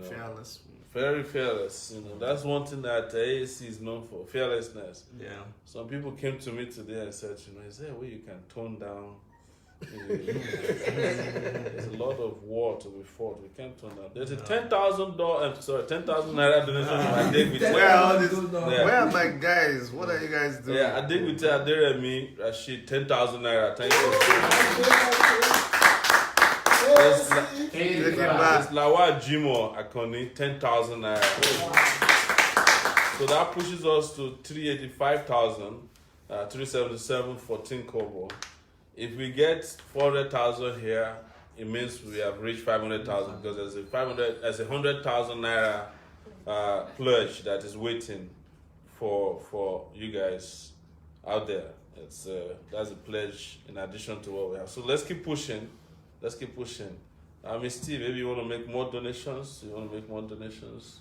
Speaker 2: fearless.
Speaker 1: Very fearless. That's one thing that AAC is known for, fearlessness. Some people came to me today and said, is there a way you can tone down There's a lot of war to be fought. We can't turn down. There's a $10,000 naira donation from Adegbite.
Speaker 2: Where are all these?
Speaker 1: Yeah.
Speaker 2: Where are my guys? What are you guys doing?
Speaker 1: Yeah, Adegbite Aderemi Rashid, 10,000 naira. Thank you. There's Lawa Jimo Akoni, 10,000 naira. So that pushes us to 385,000, 377.14 kobo. If we get 400,000 here, it means we have reached 500,000 because there's a 100,000 naira pledge that is waiting for you guys out there. That's a pledge in addition to what we have. So let's keep pushing. Let's keep pushing. Miss T, maybe you want to make more donations? You want to make more donations?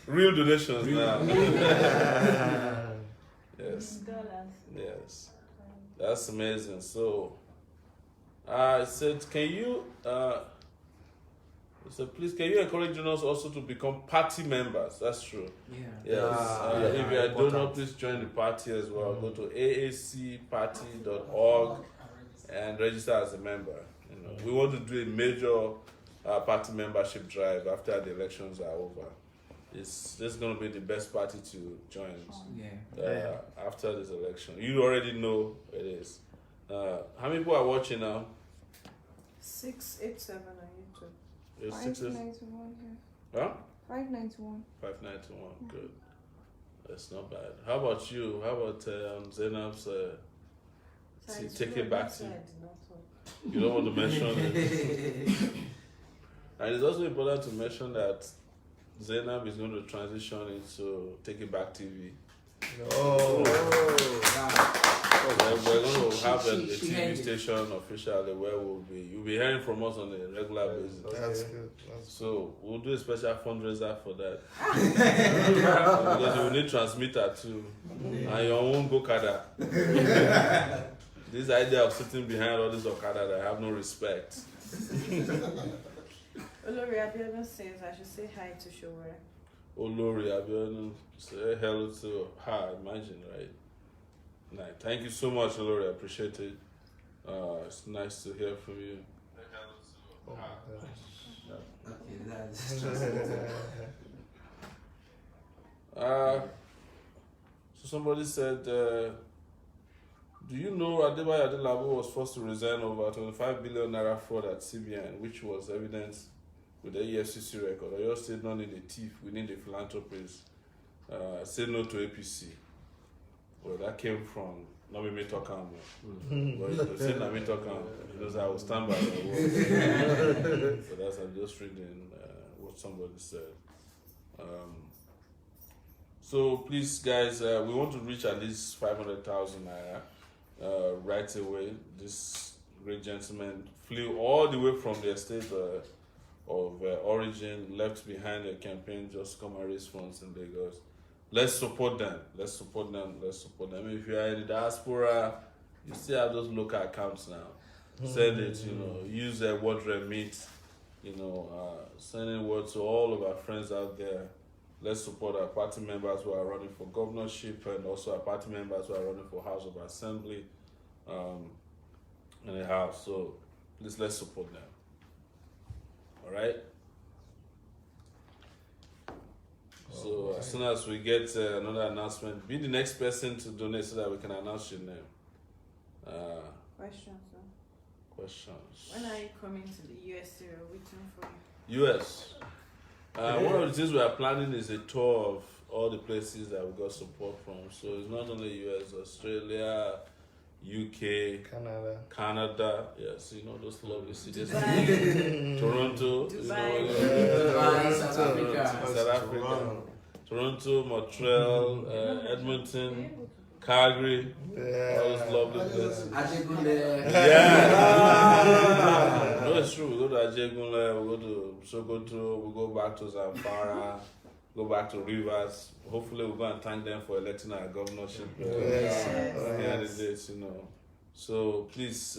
Speaker 1: Real donations now. Yes. Yes. That's amazing. So, I said, can you, please, can you encourage us also to become party members? That's true.
Speaker 6: Yeah.
Speaker 1: Yes. If you are a donor, please join the party as well. Go to aacparty.org and register as a member. You know, we want to do a major party membership drive after the elections are over. This is going to be the best party to join after this election. You already know it is. How many people are watching now?
Speaker 5: 687 on YouTube.
Speaker 1: There's
Speaker 8: 591 here.
Speaker 1: Huh?
Speaker 8: 591.
Speaker 1: 591. Good. That's not bad. How about you? How about Zainab's? Take it back to you. You don't want to mention it. And it's also important to mention that Zainab is going to transition into Take It Back TV. We're going to have a TV station officially where you'll be hearing from us on a regular basis.
Speaker 2: That's good.
Speaker 1: So we'll do a special fundraiser for that. Because you will need transmitter too. And your own Gokada. This idea of sitting behind all this Okada that I have no respect.
Speaker 5: Olori Abiodun says I should say hi to Showore.
Speaker 1: Olori Abiodun, say hello to her, imagine, right? Nice. Thank you so much, Olori, I appreciate it. It's nice to hear from you.
Speaker 3: Okay, that's
Speaker 1: So somebody said, do you know Adebayo Adelabo was forced to resign over 25 billion naira fraud at CBN, which was evidence with the EFCC record? Oyo State don't need a thief, we need a philanthropist. Say no to APC. Well, that came from not me talking, but you say not me talking because I will stand by my word. So that's I'm just reading what somebody said. So please, guys, we want to reach at least 500,000 naira right away. This great gentleman flew all the way from the state of origin, left behind a campaign, just come and raise funds in Lagos. Let's support them. Let's support them. Let's support them. If you are in the diaspora, you still have those local accounts now. Send it, use word remit, sending word to all of our friends out there. Let's support our party members who are running for governorship and also our party members who are running for House of Assembly in the House. So please, let's support them. All right? So as soon as we get another announcement, be the next person to donate so that we can announce your name.
Speaker 5: Questions, sir?
Speaker 1: Questions.
Speaker 5: When are you coming to the US? We're waiting for you.
Speaker 1: US. One of the things we are planning is a tour of all the places that we got support from. So it's not only US, Australia, UK, Canada, yes, those lovely cities. Toronto, South Africa, Toronto, Montreal, Edmonton, Calgary, all those lovely places. Yeah. No, it's true. We go to Ajegunle, we go to Sokoto, we go back to Zamfara, go back to Rivers. Hopefully, we'll go and thank them for electing our governorship candidates, So please,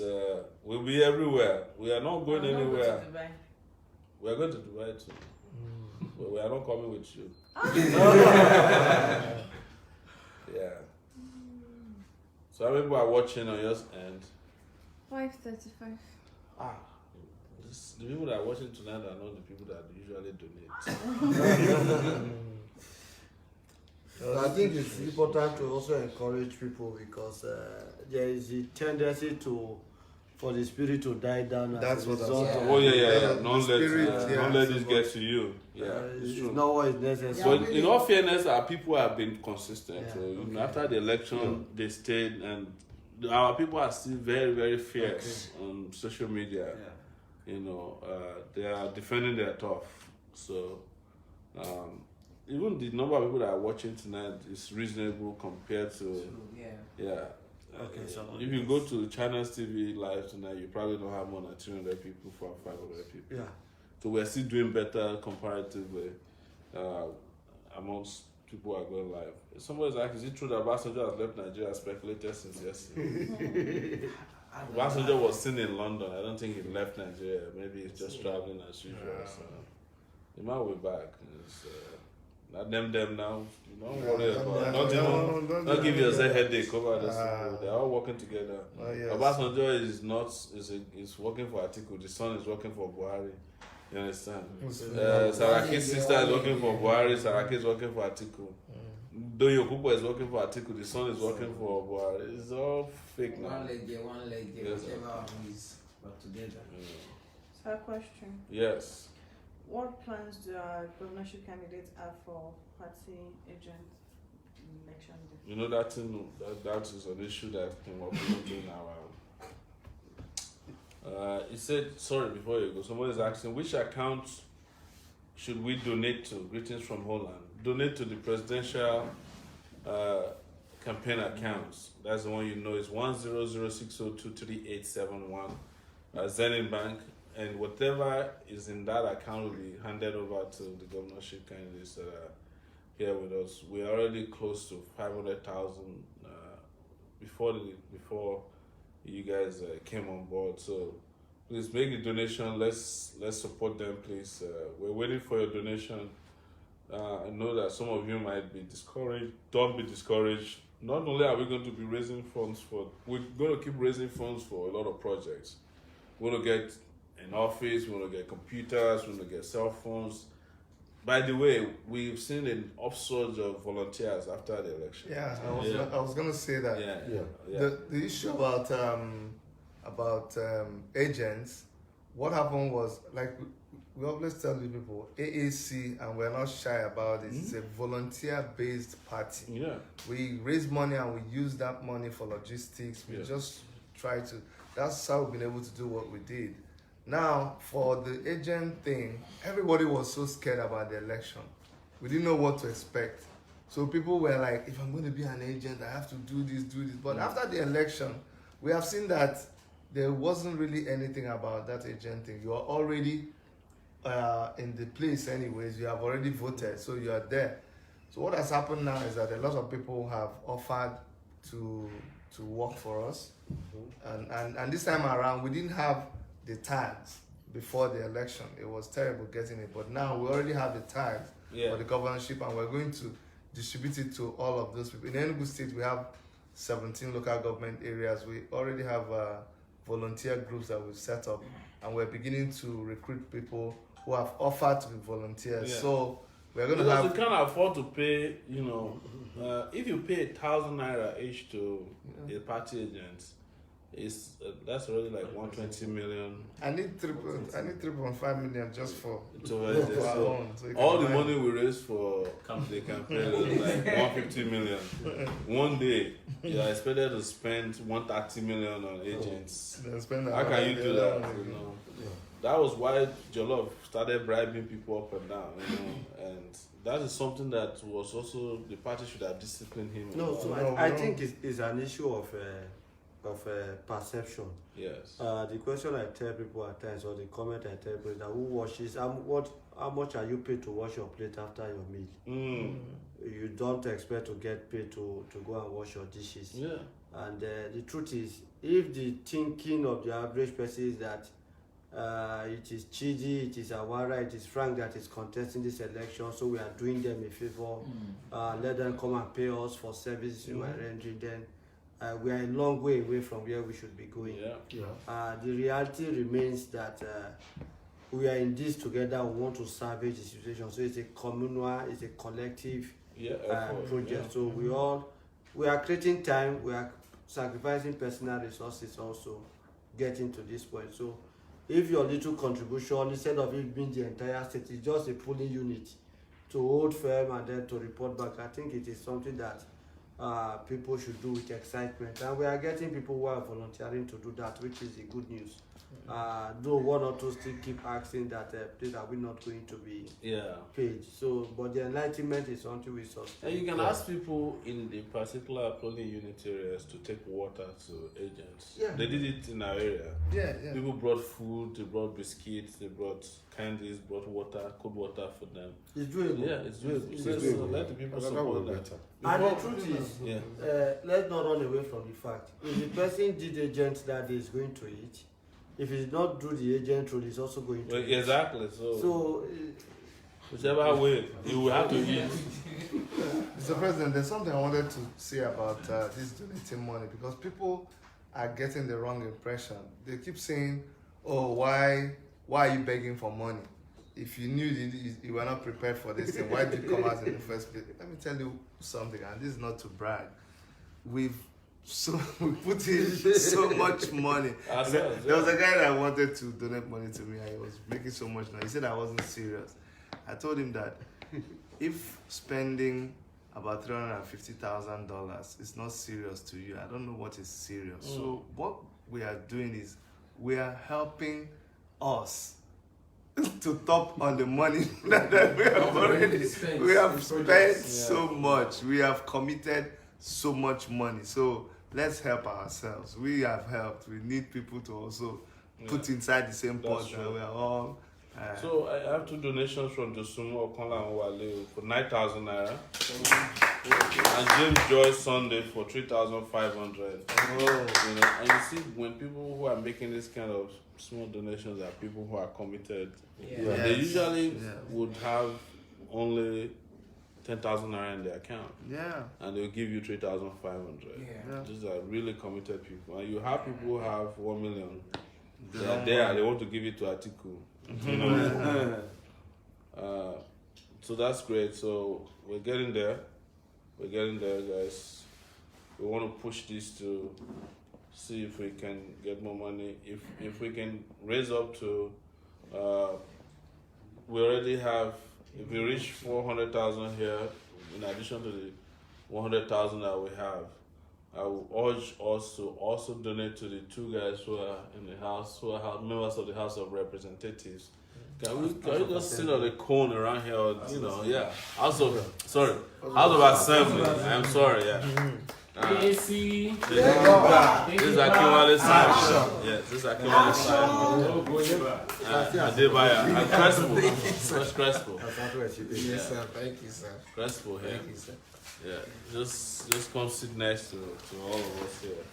Speaker 1: we'll be everywhere. We are not going anywhere. We are going to Dubai too. But we are not coming with you. Yeah. So how many people are watching on your end?
Speaker 8: 5:35.
Speaker 1: The people that are watching tonight are not the people that usually donate.
Speaker 3: I think it's important to also encourage people because there is a tendency for the spirit to die down.
Speaker 2: That's
Speaker 3: as a
Speaker 2: what I'm
Speaker 3: result
Speaker 2: saying.
Speaker 3: of-
Speaker 1: Oh yeah.
Speaker 2: The
Speaker 1: Don't
Speaker 2: spirit,
Speaker 1: let this get to you. Yeah, it's
Speaker 3: it's
Speaker 1: true.
Speaker 3: not what is necessary.
Speaker 1: But in all fairness, our people have been consistent.
Speaker 3: Yeah,
Speaker 1: So you know,
Speaker 3: okay.
Speaker 1: after the election, they stayed, and our people are still very, very fierce on social media. You know, they are defending their turf. So even the number of people that are watching tonight is reasonable compared to
Speaker 3: Okay, so
Speaker 1: if you go to China's TV live tonight, you probably don't have more than 300 people for 500 people.
Speaker 3: yeah.
Speaker 1: So we're still doing better comparatively amongst people who are going live. Somebody's like, is it true that Obasanjo has left Nigeria? Speculated since yesterday. Obasanjo was seen in London. I don't think he left Nigeria. Maybe he's just traveling as usual. So he might be back. It's, not them now. Don't worry about it. Don't give yourself a headache over this. They're all working together. Obasanjo is working for Atiku. The son is working for Buhari. You understand? Saraki's sister is working for Buhari. Saraki is working for Atiku. Doyo Kupo is working for Atiku. The son is working for Buhari. It's all fake now.
Speaker 9: One leg here,
Speaker 1: Yes,
Speaker 9: whichever one is but together.
Speaker 5: So a question.
Speaker 1: Yes.
Speaker 5: What plans do our governorship candidates have for party agent election day?
Speaker 1: You know that is an issue that came up in our. He said, sorry, before you go, someone is asking which account should we donate to? Greetings from Holland. Donate to the presidential campaign accounts. That's the one you know is 10060233871. Zenith Bank, and whatever is in that account will be handed over to the governorship candidates that are here with us. We are already close to 500,000 before you guys came on board. So please make a donation. Let's support them, please. We're waiting for your donation. I know that some of you might be discouraged. Don't be discouraged. Not only are we going to be raising funds we're going to keep raising funds for a lot of projects. We're going to get an office, we're going to get computers, we're going to get cell phones. By the way, we've seen an upsurge of volunteers after the election.
Speaker 2: Yeah, I was going to say that.
Speaker 1: Yeah.
Speaker 2: The issue about agents, what happened was, like we always tell the people, AAC, and we're not shy about it, it's a volunteer-based party.
Speaker 1: Yeah.
Speaker 2: We raise money and we use that money for logistics. We just try to, that's how we've been able to do what we did. Now, for the agent thing, everybody was so scared about the election. We didn't know what to expect. So people were like, if I'm going to be an agent, I have to do this. But after the election, we have seen that there wasn't really anything about that agent thing. You are already in the place anyways. You have already voted, so you are there. So what has happened now is that a lot of people have offered to work for us. And this time around, we didn't have the tags before the election. It was terrible getting it. But now we already have the tags for the governorship, and we're going to distribute it to all of those people. In Enugu State, we have 17 local government areas. We already have volunteer groups that we've set up, and we're beginning to recruit people who have offered to be volunteers.
Speaker 1: Yeah.
Speaker 2: So we're going to
Speaker 1: because
Speaker 2: have...
Speaker 1: you can't afford to pay, if you pay 1,000 naira each to a party agent, that's already like 120 million.
Speaker 2: I need 3.5 million just for
Speaker 1: So
Speaker 2: our own. So you
Speaker 1: all
Speaker 2: can
Speaker 1: the
Speaker 2: imagine.
Speaker 1: money we raise for the campaign is like 150 million. One day, you are expected to spend 130 million on agents.
Speaker 2: They'll spend
Speaker 1: How can you do that?
Speaker 2: Yeah.
Speaker 1: That was why Jollof started bribing people up and down, and that is something that was also the party should have disciplined him.
Speaker 3: No, so I think it's an issue of perception.
Speaker 1: Yes.
Speaker 3: The question I tell people at times, or the comment I tell people is that who washes, how much are you paid to wash your plate after your meal? You don't expect to get paid to go and wash your dishes.
Speaker 1: Yeah.
Speaker 3: And the truth is, if the thinking of the average person is that it is Chidi, it is Awara, it is Frank that is contesting this election, so we are doing them a favor, let them come and pay us for services we are rendering, then we are a long way away from where we should be going. The reality remains that we are in this together. We want to salvage the situation. So it's a communal, it's a collective project. So we are creating time. We are sacrificing personal resources also getting to this point. So if your little contribution, instead of it being the entire state, is just a pooling unit to hold firm and then to report back, I think it is something that people should do with excitement. And we are getting people who are volunteering to do that, which is the good news. Though one or two still keep asking that please, are we not going to be paid? So, but the enlightenment is something we sustain.
Speaker 1: And you can ask people in the particular polling unit areas to take water to agents. They did it in our area. People brought food, they brought biscuits, they brought candies, brought water, cold water for them.
Speaker 3: It's doable.
Speaker 1: Yeah, it's doable. So let the people support that.
Speaker 3: And the truth is, let's not run away from the fact. If the person did agent that day is going to eat, if it's not do the agent role, he's also going to eat.
Speaker 1: Exactly. So whichever way, you will have to eat.
Speaker 2: Mr. President, there's something I wanted to say about this donating money, because people are getting the wrong impression. They keep saying, "Oh, why are you begging for money? If you knew you were not prepared for this thing, why did you come out in the first place?" Let me tell you something, and this is not to brag. We put in so much money. There was a guy that wanted to donate money to me, and he was making so much noise. He said I wasn't serious. I told him that if spending about $350,000 is not serious to you, I don't know what is serious. So what we are doing is we are helping us to top on the money that we have already spent. We have spent so much. We have committed so much money. So let's help ourselves. We have helped. We need people to also put inside the same pot, and we are all.
Speaker 1: So I have 2 donations from Dosumo Okola and Wale for 9,000 naira, and James Joyce Sunday for 3,500. And you see, when people who are making this kind of small donations are people who are committed. They usually would have only 10,000 naira in their account. And they'll give you 3,500. These are really committed people. And you have people who have 1 million. They are there. They want to give it to Atiku. You know. So that's great. So we're getting there. We're getting there, guys. We want to push this to see if we can get more money. If we can raise up to, we already have. If we reach 400,000 here, in addition to the 100,000 that we have, I will urge us to also donate to the 2 guys who are in the House, who are members of the House of Representatives. Can we just sit on the cone around here, House of Assembly. I'm sorry, This is Akinwale Simon. Yes, this is Akinwale Simon. Adebaya and Crespo.
Speaker 9: Yes, sir. Thank you, sir.
Speaker 1: Crespo here.
Speaker 9: Thank you, sir.
Speaker 1: Yeah, just come sit next to all of us here.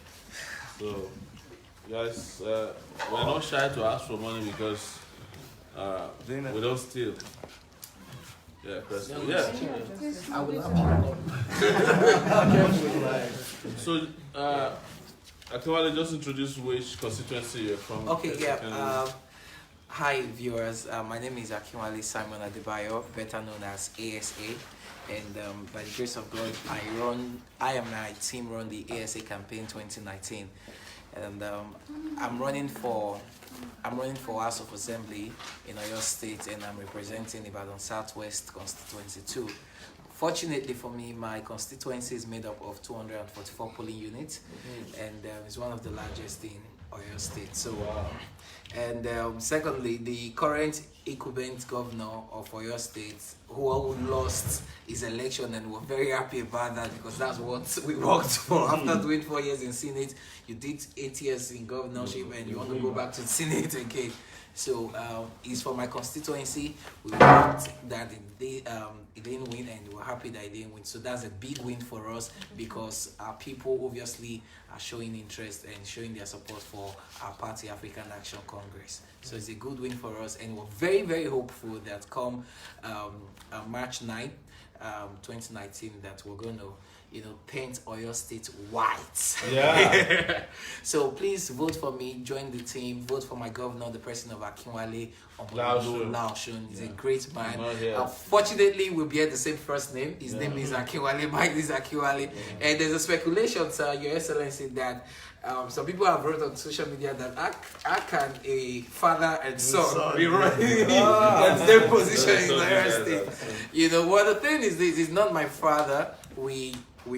Speaker 1: So, guys, we're not shy to ask for money because we don't steal. Yeah, Crespo.
Speaker 9: I will have
Speaker 1: So, Akinwale, just introduce which constituency you're from.
Speaker 10: Okay, hi viewers, my name is Akinwale Simon Adebayo, better known as ASA, and by the grace of God, I and my team run the ASA campaign 2019, and I'm running for House of Assembly in Oyo State, and I'm representing Ibadan Southwest Constituency 2. Fortunately for me, my constituency is made up of 244 polling units, and it's one of the largest in Oyo State. So, and secondly, the current incumbent governor of Oyo State, who lost his election, and we're very happy about that because that's what we worked for. After doing 4 years in Senate, you did 8 years in governorship, and you want to go back to the Senate again. So it's for my constituency. We worked that it didn't win, and we're happy that it didn't win. So that's a big win for us because our people obviously are showing interest and showing their support for our party, African Action Congress. So it's a good win for us, and we're very, very hopeful that come March 9th, 2019, that we're going to paint Oyo State white.
Speaker 1: Yeah.
Speaker 10: So please vote for me, join the team, vote for my governor, the president of Akinwale, Laoshun. He's a great man. Unfortunately, we bear the same first name. His name is Akinwale, mine is Akinwale. And there's a speculation, sir, Your Excellency, that some people have wrote on social media that how can a father and son be running in the same position in Oyo State? Well, the thing is this, he's not my father. We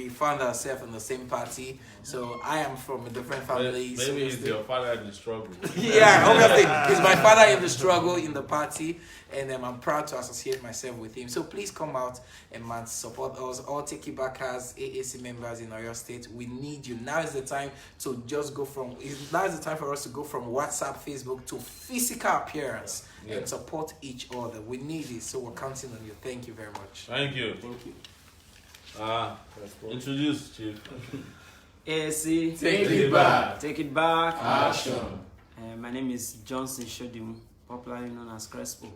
Speaker 10: found ourselves in the same party, so I am from a different family.
Speaker 1: Maybe he's your father in the struggle.
Speaker 10: Yeah, obviously, he's my father in the struggle in the party, and I'm proud to associate myself with him. So please come out and support us, all Take Back as AAC members in Oyo State. We need you. Now is the time to just go from. Now is the time for us to go from WhatsApp, Facebook to physical appearance and support each other. We need it, so we're counting on you. Thank you very much.
Speaker 1: Thank you. Introduce, Chief.
Speaker 11: ASC,
Speaker 1: take it back.
Speaker 11: Take it back.
Speaker 1: Action.
Speaker 11: My name is Johnson Shodim, popularly known as Crespo.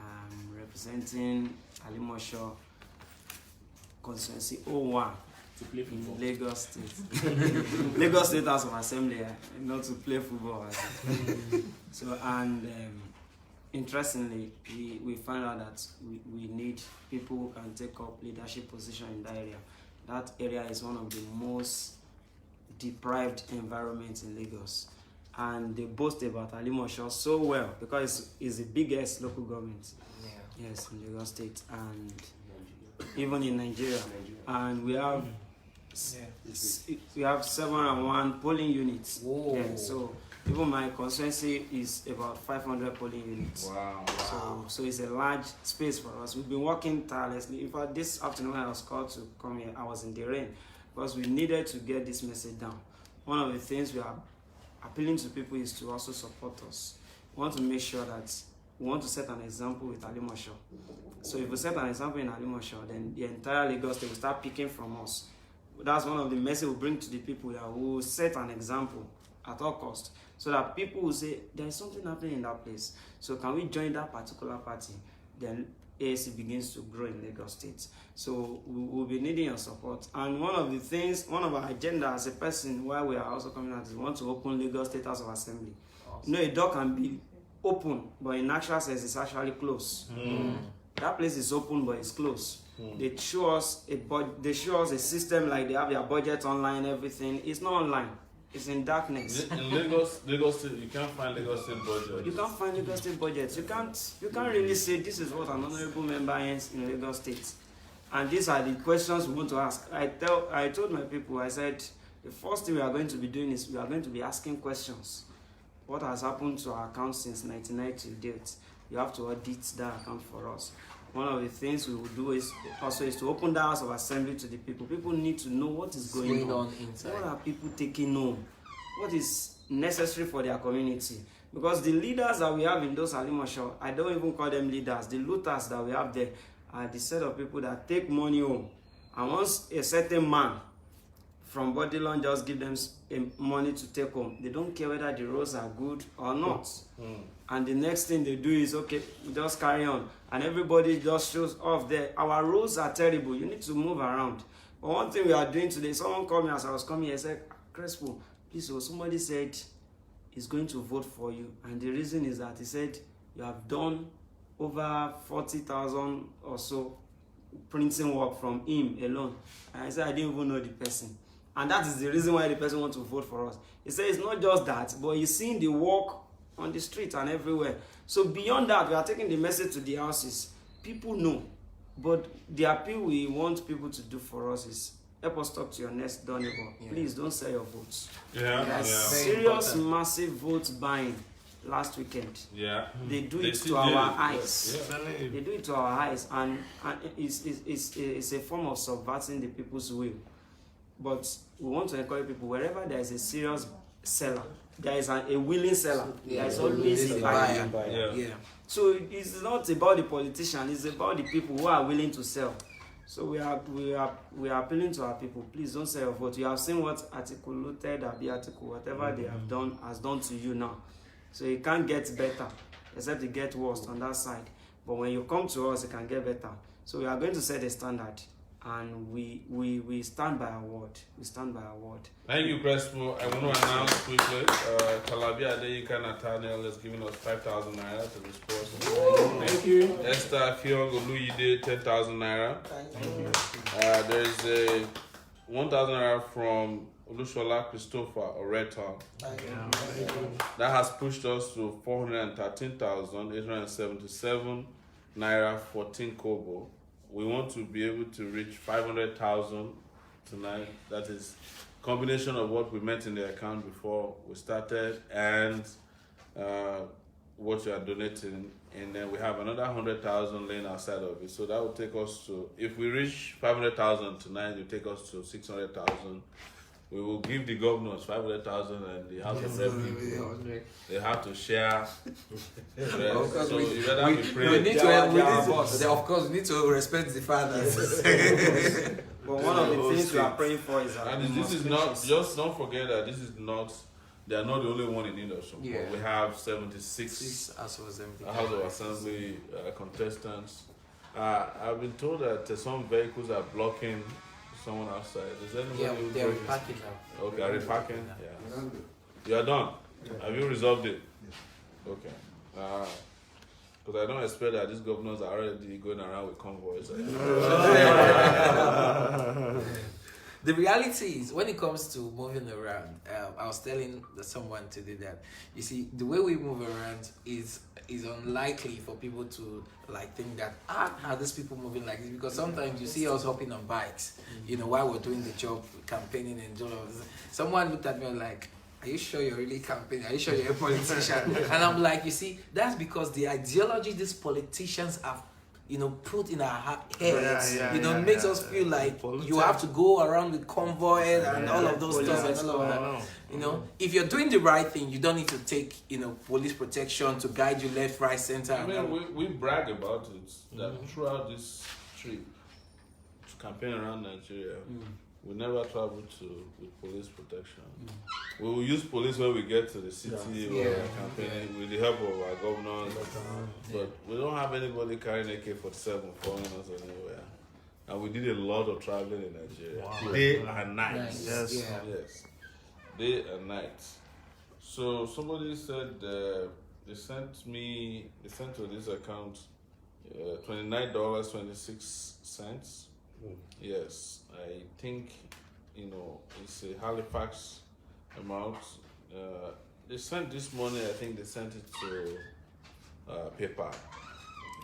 Speaker 11: I'm representing Alimosho constituency 01 in Lagos State. Lagos State House of Assembly, not to play football. So, and interestingly, we found out that we need people who can take up leadership position in that area. That area is one of the most deprived environments in Lagos. And they boast about Alimosho so well because it's the biggest local government. Yes, in Lagos State and even in Nigeria. And we have 701 polling units. Yeah, so even my constituency is about 500 polling units. Wow. So it's a large space for us. We've been working tirelessly. In fact, this afternoon I was called to come here. I was in the rain because we needed to get this message down. One of the things we are appealing to people is to also support us. We want to make sure that we want to set an example with Alimosho. So if we set an example in Alimosho, then the entire Lagos State will start picking from us. That's one of the messages we bring to the people, that we will set an example at all costs, so that people will say, there is something happening in that place. So can we join that particular party? Then ASC begins to grow in Lagos State. So we will be needing your support. And one of the things, one of our agenda as a person, why we are also coming out, is we want to open Lagos State House of Assembly. Awesome. A door can be open, but in actual sense, it's actually closed. That place is open, but it's closed. They show us a system like they have their budget online, everything. It's not online. It's in darkness.
Speaker 1: In Lagos State, you can't find Lagos State budget.
Speaker 11: You can't find Lagos State budgets. You can't really say this is what an honorable member earns in Lagos State. And these are the questions we want to ask. I told my people, I said, the first thing we are going to be doing is we are going to be asking questions. What has happened to our account since 1990 to date? You have to audit that account for us. One of the things we will do is to open the House of Assembly to the people. People need to know what is going on inside. What are people taking home? What is necessary for their community? Because the leaders that we have in those Alimosho, I don't even call them leaders. The looters that we have there are the set of people that take money home. And once a certain man from Bodilon just give them money to take home, they don't care whether the roads are good or not. And the next thing they do is, okay, we just carry on. And everybody just shows off there. Our roads are terrible. You need to move around. But one thing we are doing today, someone called me as I was coming here and said, Crespo, please, so somebody said he's going to vote for you. And the reason is that he said you have done over 40,000 or so printing work from him alone. And I said, I didn't even know the person. And that is the reason why the person wants to vote for us. He said it's not just that, but he's seeing the work on the street and everywhere. So beyond that, we are taking the message to the houses. People know. But the appeal we want people to do for us is help us talk to your next door neighbor. Please don't sell your votes. There's serious, massive vote buying last weekend. They do it to our eyes. They do it to our eyes, and it's a form of subverting the people's will. But we want to encourage people, wherever there is a serious seller, there is a willing seller. There is always a buyer. So it's not about the politician, it's about the people who are willing to sell. So we are appealing to our people. Please don't sell your vote. You have seen what article looted, article, whatever they have done has done to you now. So it can't get better, except it gets worse on that side. But when you come to us, it can get better. So we are going to set a standard. and we stand by our word. We stand by our word.
Speaker 1: Thank you, Crespo. I want to announce quickly, Calabia Adeyika Nathaniel is giving us 5,000 naira to the sports.
Speaker 9: Thank you.
Speaker 1: Esther Fiong Oluyide 10,000 naira. There is a 1,000 naira from Olushola Christopher Oreton. That has pushed us to 413,877 naira 14 kobo. We want to be able to reach 500,000 tonight. That is combination of what we met in the account before we started and what you are donating, and then we have another 100,000 laying outside of it. So that will take us to, if we reach 500,000 tonight, it will take us to 600,000. We will give the governors 500,000 and the House of Rep people, they have to share. So you better be praying.
Speaker 10: Of course, we need to respect the fathers.
Speaker 11: But one of the things we are praying for is that.
Speaker 1: And this is not, just don't forget that this is not, they are not the only one in need of support.
Speaker 10: Yeah.
Speaker 1: We have 76
Speaker 10: House of
Speaker 1: Assembly contestants. I've been told that some vehicles are blocking someone outside. Is anybody?
Speaker 10: Yeah, they're repacking now.
Speaker 1: Okay, are repacking? Yeah. You are done? Yeah. Have you resolved it?
Speaker 4: Yes.
Speaker 1: Okay. Because I don't expect that these governors are already going around with convoys.
Speaker 10: The reality is, when it comes to moving around, I was telling someone today that, you see, the way we move around is unlikely for people to like think that are these people moving like this, because sometimes you see us hopping on bikes, you know, while we're doing the job, campaigning and all of this. Someone looked at me like, are you sure you're really campaigning? Are you sure you're a politician? And I'm like, you see, that's because the ideology these politicians have, you know, put in our heads, makes us feel like you have to go around with convoys and all of those stuff and all of that. You know, if you're doing the right thing, you don't need to take, you know, police protection to guide you left, right, center.
Speaker 1: I mean, we brag about it, that throughout this trip, to campaign around Nigeria, we never travel with police protection. We will use police when we get to the city or campaigning with the help of our governors. But we don't have anybody carrying AK-47 following us anywhere. And we did a lot of traveling in Nigeria. Wow. Day and night.
Speaker 10: Nice.
Speaker 1: Yes. Day and night. So somebody said they sent to this account $29.26. Yes, I think, you know, it's a Halifax amount. They sent this money, I think they sent it to PayPal.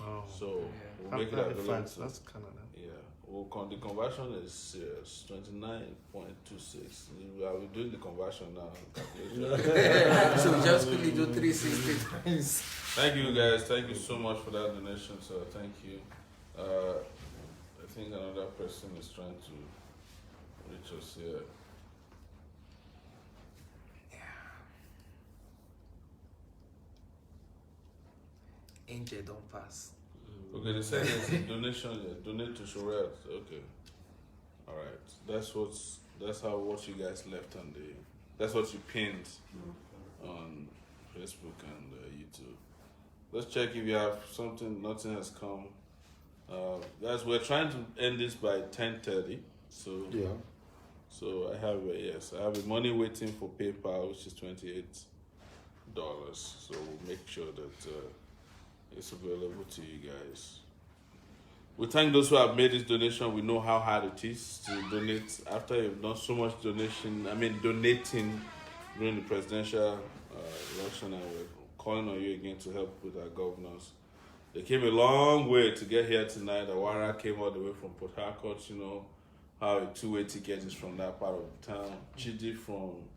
Speaker 2: Oh.
Speaker 1: So we'll make it available.
Speaker 2: That's Canada.
Speaker 1: Yeah, the conversion is serious, 29.26. I will do the conversion now.
Speaker 10: So we just quickly do 360 times.
Speaker 1: Thank you guys. Thank you so much for that donation. So thank you. I think another person is trying to reach us here.
Speaker 10: Angel don't pass.
Speaker 1: Okay, the second is a donation. Donate to Shorel. Okay. All right. That's how what you guys left on the. That's what you pinned on Facebook and YouTube. Let's check if you have something. Nothing has come. Guys, we're trying to end this by 10:30. So
Speaker 4: Yeah.
Speaker 1: So I have I have a money waiting for PayPal, which is $28. So we'll make sure that it's available to you guys. We thank those who have made this donation. We know how hard it is to donate after you've done so much donating during the presidential election, and we're calling on you again to help with our governors. They came a long way to get here tonight. Awara came all the way from Port Harcourt, you know, how a two-way ticket is from that part of the town. Chidi from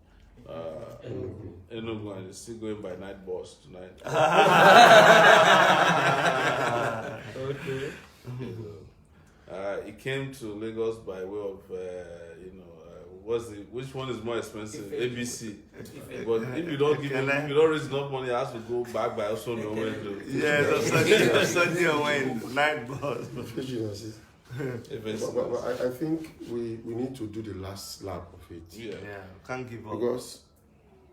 Speaker 1: Enugu, and is still going by night bus tonight.
Speaker 2: Okay.
Speaker 1: He came to Lagos by way of, which one is more expensive? ABC. But if you don't raise enough money, it has to go back by also nowhere.
Speaker 2: Yeah, Sunday away night bus.
Speaker 4: But I think we need to do the last lap of it.
Speaker 1: Yeah,
Speaker 2: can't give up.
Speaker 4: Because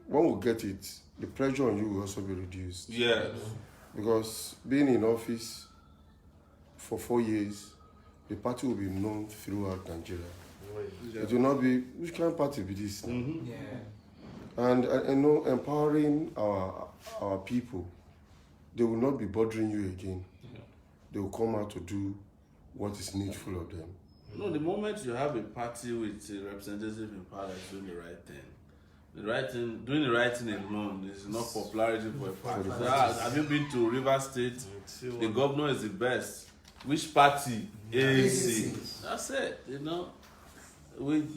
Speaker 4: when we get it, the pressure on you will also be reduced.
Speaker 1: Yeah.
Speaker 4: Because being in office for 4 years, the party will be known throughout Nigeria. It will not be, which kind of party be this?
Speaker 10: Yeah.
Speaker 4: And I know empowering our people, they will not be bothering you again. They will come out to do what is needful of them.
Speaker 1: No, the moment you have a party with a representative in power that's doing the right thing, doing the right thing alone is not popularity for a party. Have you been to River State? The governor is the best. Which party? ANC. That's it. You know, you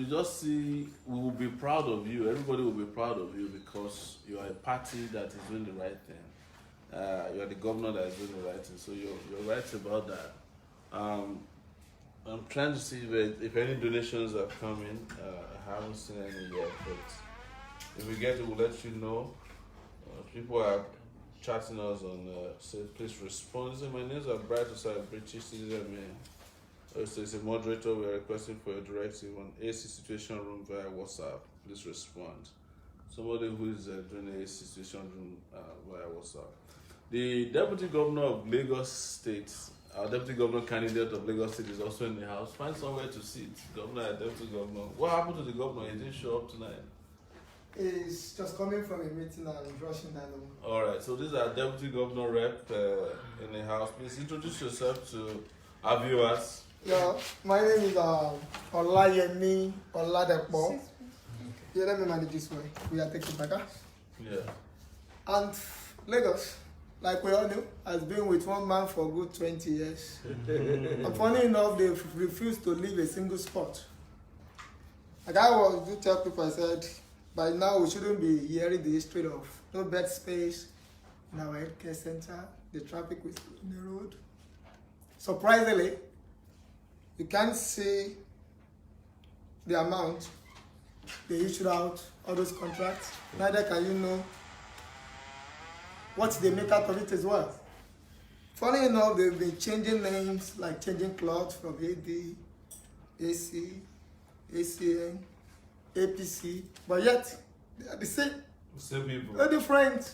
Speaker 1: just see. We will be proud of you. Everybody will be proud of you because you are a party that is doing the right thing. You are the governor that is doing the right thing. So you're right about that. I'm trying to see if any donations are coming. I haven't seen any yet, but if we get it, we'll let you know. People are chatting us on, say, please respond. Say, my names are Bright Osai, British citizen, man. So it's a moderator. We are requesting for a directive on AC situation room via WhatsApp. Please respond. Somebody who is doing the AC situation room via WhatsApp. The Deputy Governor of Lagos State, our Deputy Governor candidate of Lagos State is also in the house. Find somewhere to sit. Governor and Deputy Governor. What happened to the governor? He didn't show up tonight.
Speaker 7: He's just coming from a meeting and rushing down.
Speaker 1: All right. So this is our Deputy Governor rep in the house. Please introduce yourself to our viewers.
Speaker 7: Yeah, my name is Olayemi Oladepo. Yeah, let me manage this way. We are taking back.
Speaker 1: Yeah.
Speaker 7: And Lagos, like we all know, has been with one man for a good 20 years. And funny enough, they refused to leave a single spot. Like I was to tell people, I said, by now we shouldn't be hearing the history of no bed space in our healthcare center, the traffic was in the road. Surprisingly, you can't see the amount they issued out, all those contracts. Neither can you know what they make out of it as well. Funny enough, they've been changing names, like changing cloth from AD, AC, ACN, APC, but yet they are the same.
Speaker 1: Same people.
Speaker 7: They're different.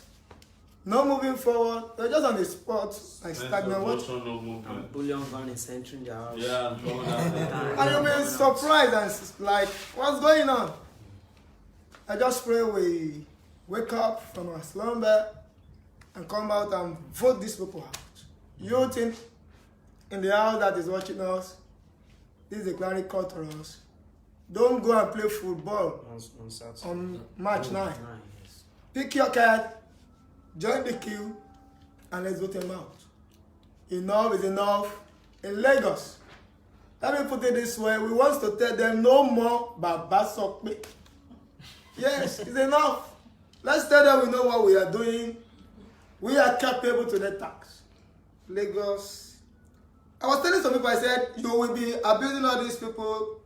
Speaker 7: No moving forward. They're just on the spot, like stagnant.
Speaker 1: No movement.
Speaker 3: Bullion van is entering their house.
Speaker 1: Yeah, I'm coming out.
Speaker 7: And you'll be surprised and like, what's going on? I just pray we wake up from our slumber and come out and vote these people out. You think in the house that is watching us, this is a clarion call to us. Don't go and play football on March 9.
Speaker 3: Yes.
Speaker 7: Pick your card, join the queue, and let's vote them out. Enough is enough in Lagos. Let me put it this way, we want to tell them no more Baba Sokpe. Yes, it's enough. Let's tell them we know what we are doing. We are capable to the tax. Lagos. I was telling some people, I said, you will be abusing all these people,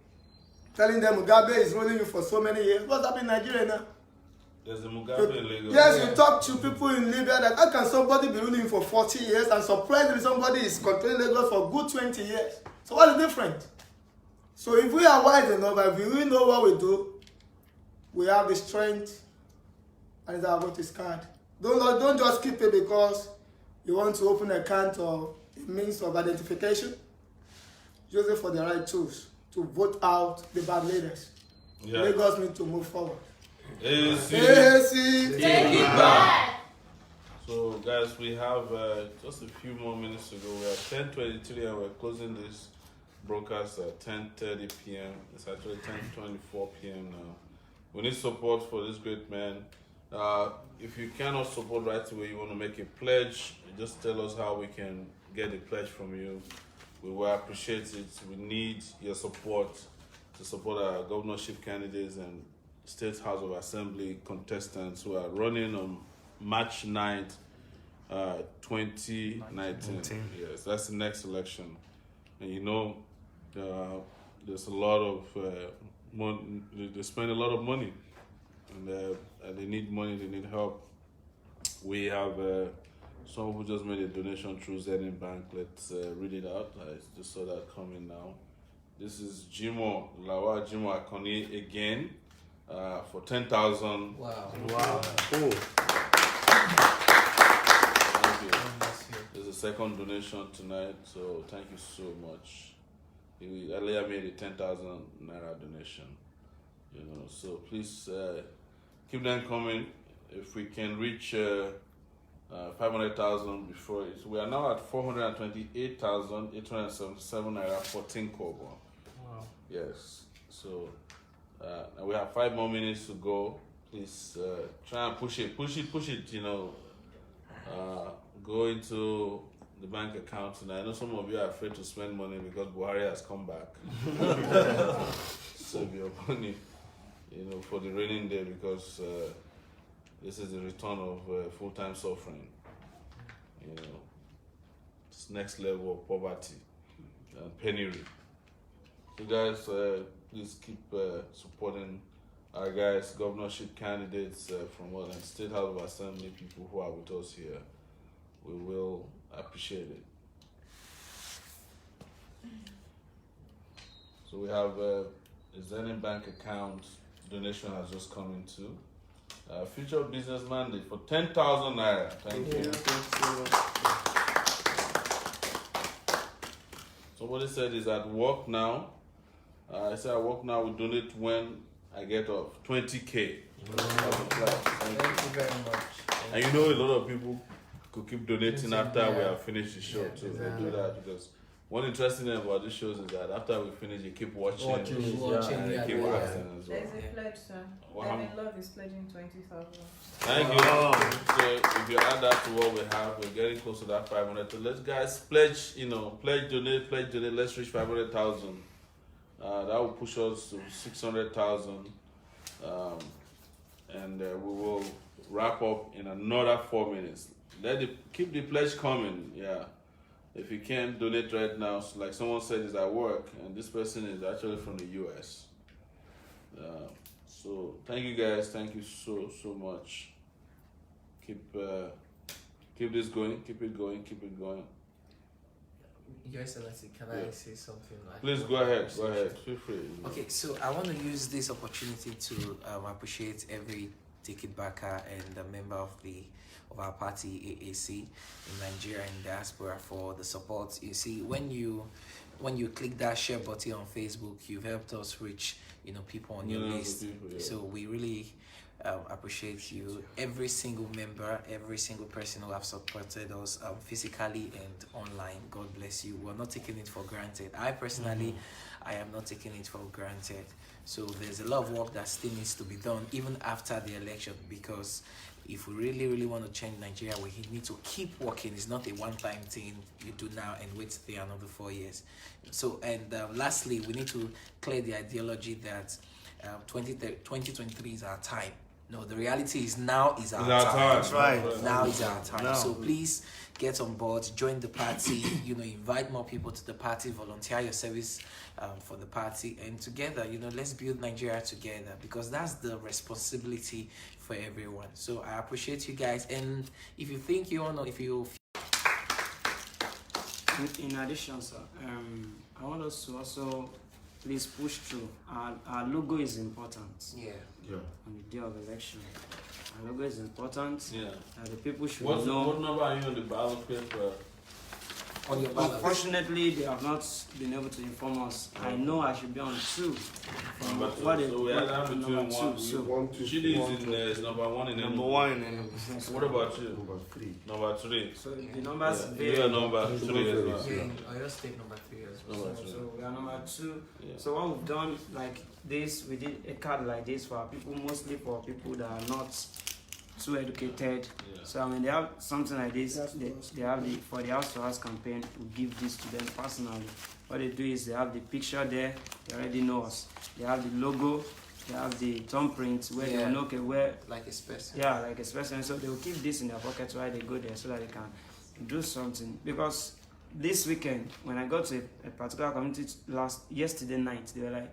Speaker 7: telling them Mugabe is ruling you for so many years. What's happening in Nigeria now?
Speaker 1: There's a Mugabe in Lagos.
Speaker 7: Yes, you talk to people in Libya that how can somebody be ruling for 40 years and surprisingly somebody is controlling Lagos for a good 20 years? So what is different? So if we are wise enough, if we really know what we do, we have the strength and it's our voting card. Don't just keep it because you want to open an account or a means of identification. Use it for the right tools to vote out the bad leaders. Yeah. Lagos need to move forward.
Speaker 1: AC.
Speaker 7: Take it back.
Speaker 1: So guys, we have just a few more minutes to go. We are 10:23 and we're closing this broadcast at 10:30 p.m. It's actually 10:24 p.m. now. We need support for this great man. If you cannot support right away, you want to make a pledge, just tell us how we can get a pledge from you. We will appreciate it. We need your support to support our governorship candidates and State House of Assembly contestants who are running on March 9th, 2019. Yes, that's the next election. And you know, there's a lot of money, they spend a lot of money. And they need money, they need help. We have someone who just made a donation through Zenith Bank. Let's read it out. I just saw that coming now. This is Jimo Akoni again for 10,000.
Speaker 10: Wow.
Speaker 1: Thank you. There's a second donation tonight, so thank you so much. He earlier made a 10,000 naira donation. You know, so please keep them coming. If we can reach 500,000 before it, we are now at 428,877 naira 14 kobo.
Speaker 2: Wow.
Speaker 1: Yes. So we have 5 more minutes to go. Please try and push it. You know, go into the bank account. And I know some of you are afraid to spend money because Buhari has come back. Save your money, you know, for the raining day, because this is the return of full-time suffering. You know, it's next level of poverty and penury. So guys, please keep supporting our guys, governorship candidates from and State House of Assembly, people who are with us here. We will appreciate it. So we have Zenith Bank account donation has just come into. Future business mandate for 10,000 naira. Thank you. Somebody said is at work now. I said at work now. We donate when I get off 20K.
Speaker 9: Thank you very much.
Speaker 1: And you know, a lot of people could keep donating after we have finished the show too.
Speaker 9: Exactly.
Speaker 1: They do that because one interesting thing about this show is that after we finish, you keep watching and you keep asking as well.
Speaker 5: There's a pledge, sir. Devin Love is pledging 20,000.
Speaker 1: Thank you. So if you add that to what we have, we're getting close to that 500. So let's guys pledge, you know, pledge, donate. Let's reach 500,000. That will push us to 600,000. And we will wrap up in another 4 minutes. Keep the pledge coming. Yeah. If you can't donate right now, so like someone said, is at work, and this person is actually from the US. So thank you guys. Thank you so much. Keep this going. Keep it going. Keep it going.
Speaker 10: Your Excellency, can I say something?
Speaker 1: Please go ahead. Go ahead. Feel free.
Speaker 10: Okay, so I want to use this opportunity to appreciate every ticket backer and a member of our party AAC in Nigeria and diaspora for the support. You see, when you click that share button on Facebook, you've helped us reach people on your list. So we really appreciate you, every single member, every single person who have supported us physically and online. God bless you. We're not taking it for granted. I personally, I am not taking it for granted. So there's a lot of work that still needs to be done even after the election, because if we really want to change Nigeria, we need to keep working. It's not a one-time thing you do now and wait till another 4 years. So, and lastly, we need to clear the ideology that 2023 is our time. No, the reality is now is our time.
Speaker 2: That's right.
Speaker 10: Now is our time.
Speaker 2: Now.
Speaker 10: So please get on board, join the party, invite more people to the party, volunteer your service for the party, and together, let's build Nigeria together, because that's the responsibility for everyone. So I appreciate you guys, and if you think in
Speaker 11: addition, sir, I want us to also please push through. Our logo is important.
Speaker 10: Yeah.
Speaker 11: On the day of election, our logo is important.
Speaker 1: Yeah.
Speaker 11: The people should
Speaker 1: What
Speaker 11: know.
Speaker 1: number are you on the ballot paper?
Speaker 10: On your ballot.
Speaker 11: Unfortunately, they have not been able to inform us. I know I should be on 2.
Speaker 1: Number 2.
Speaker 11: What
Speaker 1: So we are down between
Speaker 11: number
Speaker 1: 1. Chidi is number 1 in
Speaker 2: Number 1 in
Speaker 1: What about you?
Speaker 4: Number 3.
Speaker 1: Number 3.
Speaker 11: So the numbers
Speaker 1: You are number 3 as well.
Speaker 10: Yeah, in Oyo State number 3 as well.
Speaker 1: Number 3.
Speaker 11: So we are number 2.
Speaker 1: Yeah.
Speaker 11: So what we've done like this, we did a card like this for our people, mostly for people that are not too educated.
Speaker 1: Yeah.
Speaker 11: So when they have something like this, they have for the House to House campaign, we give this to them personally. What they do is they have the picture there, they already know us. They have the logo, they have the thumbprint where they know where,
Speaker 10: like a specimen.
Speaker 11: Yeah, like a specimen. So they will keep this in their pocket while they go there, so that they can do something. Because this weekend, when I got to a particular community yesterday night, they were like,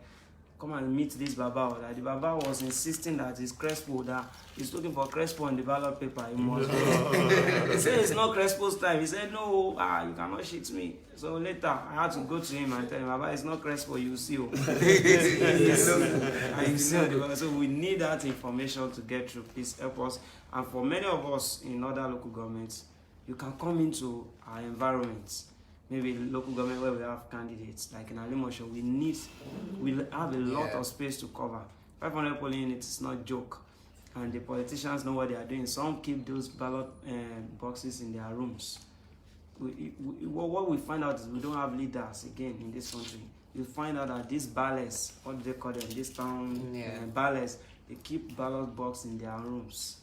Speaker 11: come and meet this Baba. Like, the Baba was insisting that it's Crespo, that he's looking for Crespo on the ballot paper. He must. He said it's not Crespo's time. He said, no, you cannot shit me. So later, I had to go to him and tell him, Baba, it's not Crespo, you see. And you see, so we need that information to get through. Please help us. And for many of us in other local governments, you can come into our environments. maybe local government where we have candidates, like in Alimosho, we'll have a lot of space to cover. 500 polling units is not a joke. And the politicians know what they are doing. Some keep those ballot boxes in their rooms. What we find out is we don't have leaders again in this country. You find out that these ballets, what do they call them? This town ballets, they keep ballot box in their rooms,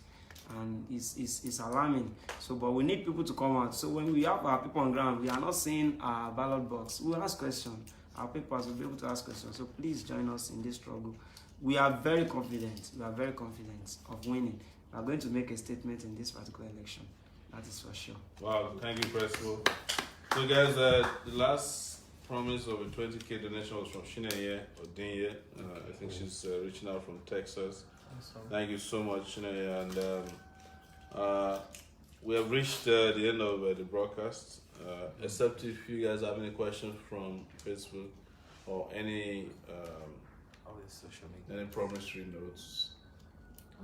Speaker 11: and it's alarming. So, but we need people to come out. So when we have our people on ground, we are not seeing our ballot box. We will ask questions. Our papers will be able to ask questions. So please join us in this struggle. We are very confident. We are very confident of winning. We are going to make a statement in this particular election. That is for sure.
Speaker 1: Wow, thank you, Principal. So, guys, the last promise of a 20K donation was from Shineye Odinye. I think she's reaching out from Texas. Awesome. Thank you so much, Shineye. And we have reached the end of the broadcast. Except if you guys have any questions from Facebook or any promissory notes.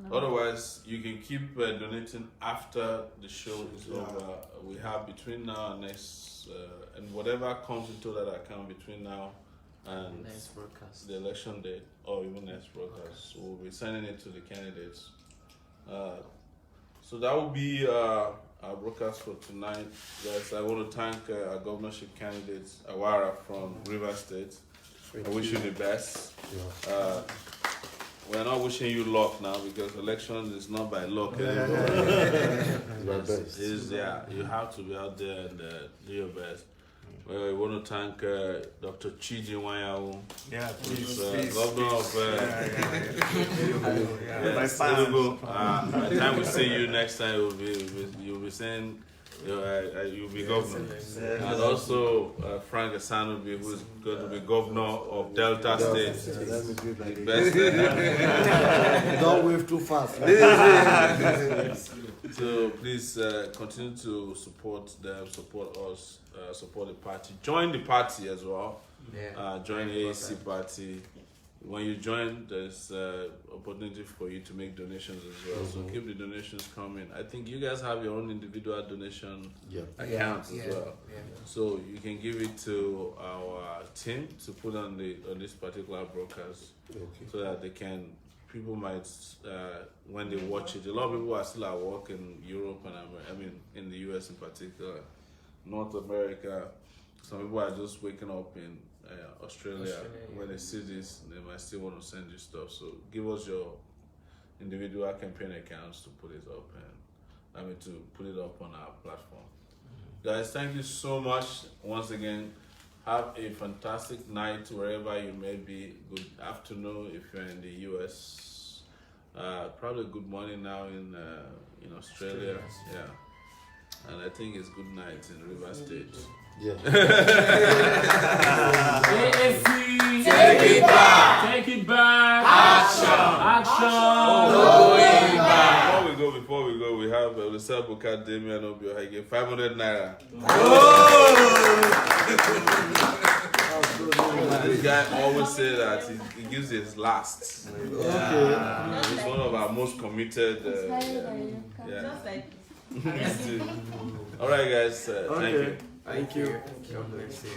Speaker 1: No. Otherwise, you can keep donating after the show is over. We have between now and next, and whatever comes into that account between now and
Speaker 9: next broadcast,
Speaker 1: the election date, or even next broadcast, we'll be sending it to the candidates. So that will be our broadcast for tonight. Guys, I want to thank our governorship candidate, Awara from River State. I wish you the best. Yeah. We're not wishing you luck now because election is not by luck anymore. You have to be out there and do your best. Well, we want to thank Dr. Chidi Wanyawu, who's governor of Enugu. By the time we see you next time, you'll be saying you'll be governor. And also Frank Asanobi, who's going to be governor of Delta State.
Speaker 3: Don't wave too fast.
Speaker 1: So please continue to support them, support us, support the party. Join the party as well. Join the AAC party. When you join, there's opportunity for you to make donations as well. So keep the donations coming. I think you guys have your own individual donation accounts as well. So you can give it to our team to put on this particular broadcast, so that people might when they watch it. A lot of people are still at work in Europe and in the US in particular, North America. Some people are just waking up in Australia. When they see this, they might still want to send you stuff. So give us your individual campaign accounts to put it up to put it up on our platform. Guys, thank you so much once again. Have a fantastic night wherever you may be. Good afternoon if you're in the US. Probably good morning now in Australia. Yeah. And I think it's good night in River State.
Speaker 4: Yeah.
Speaker 6: Take it back. Take it back. Action. Going back.
Speaker 1: Before we go, we have Olisa Buka Damian Obio. I gave 500 naira. This guy always says that he gives his last. He's one of our most committed. All right, guys. Thank you.
Speaker 11: Thank you. God bless you.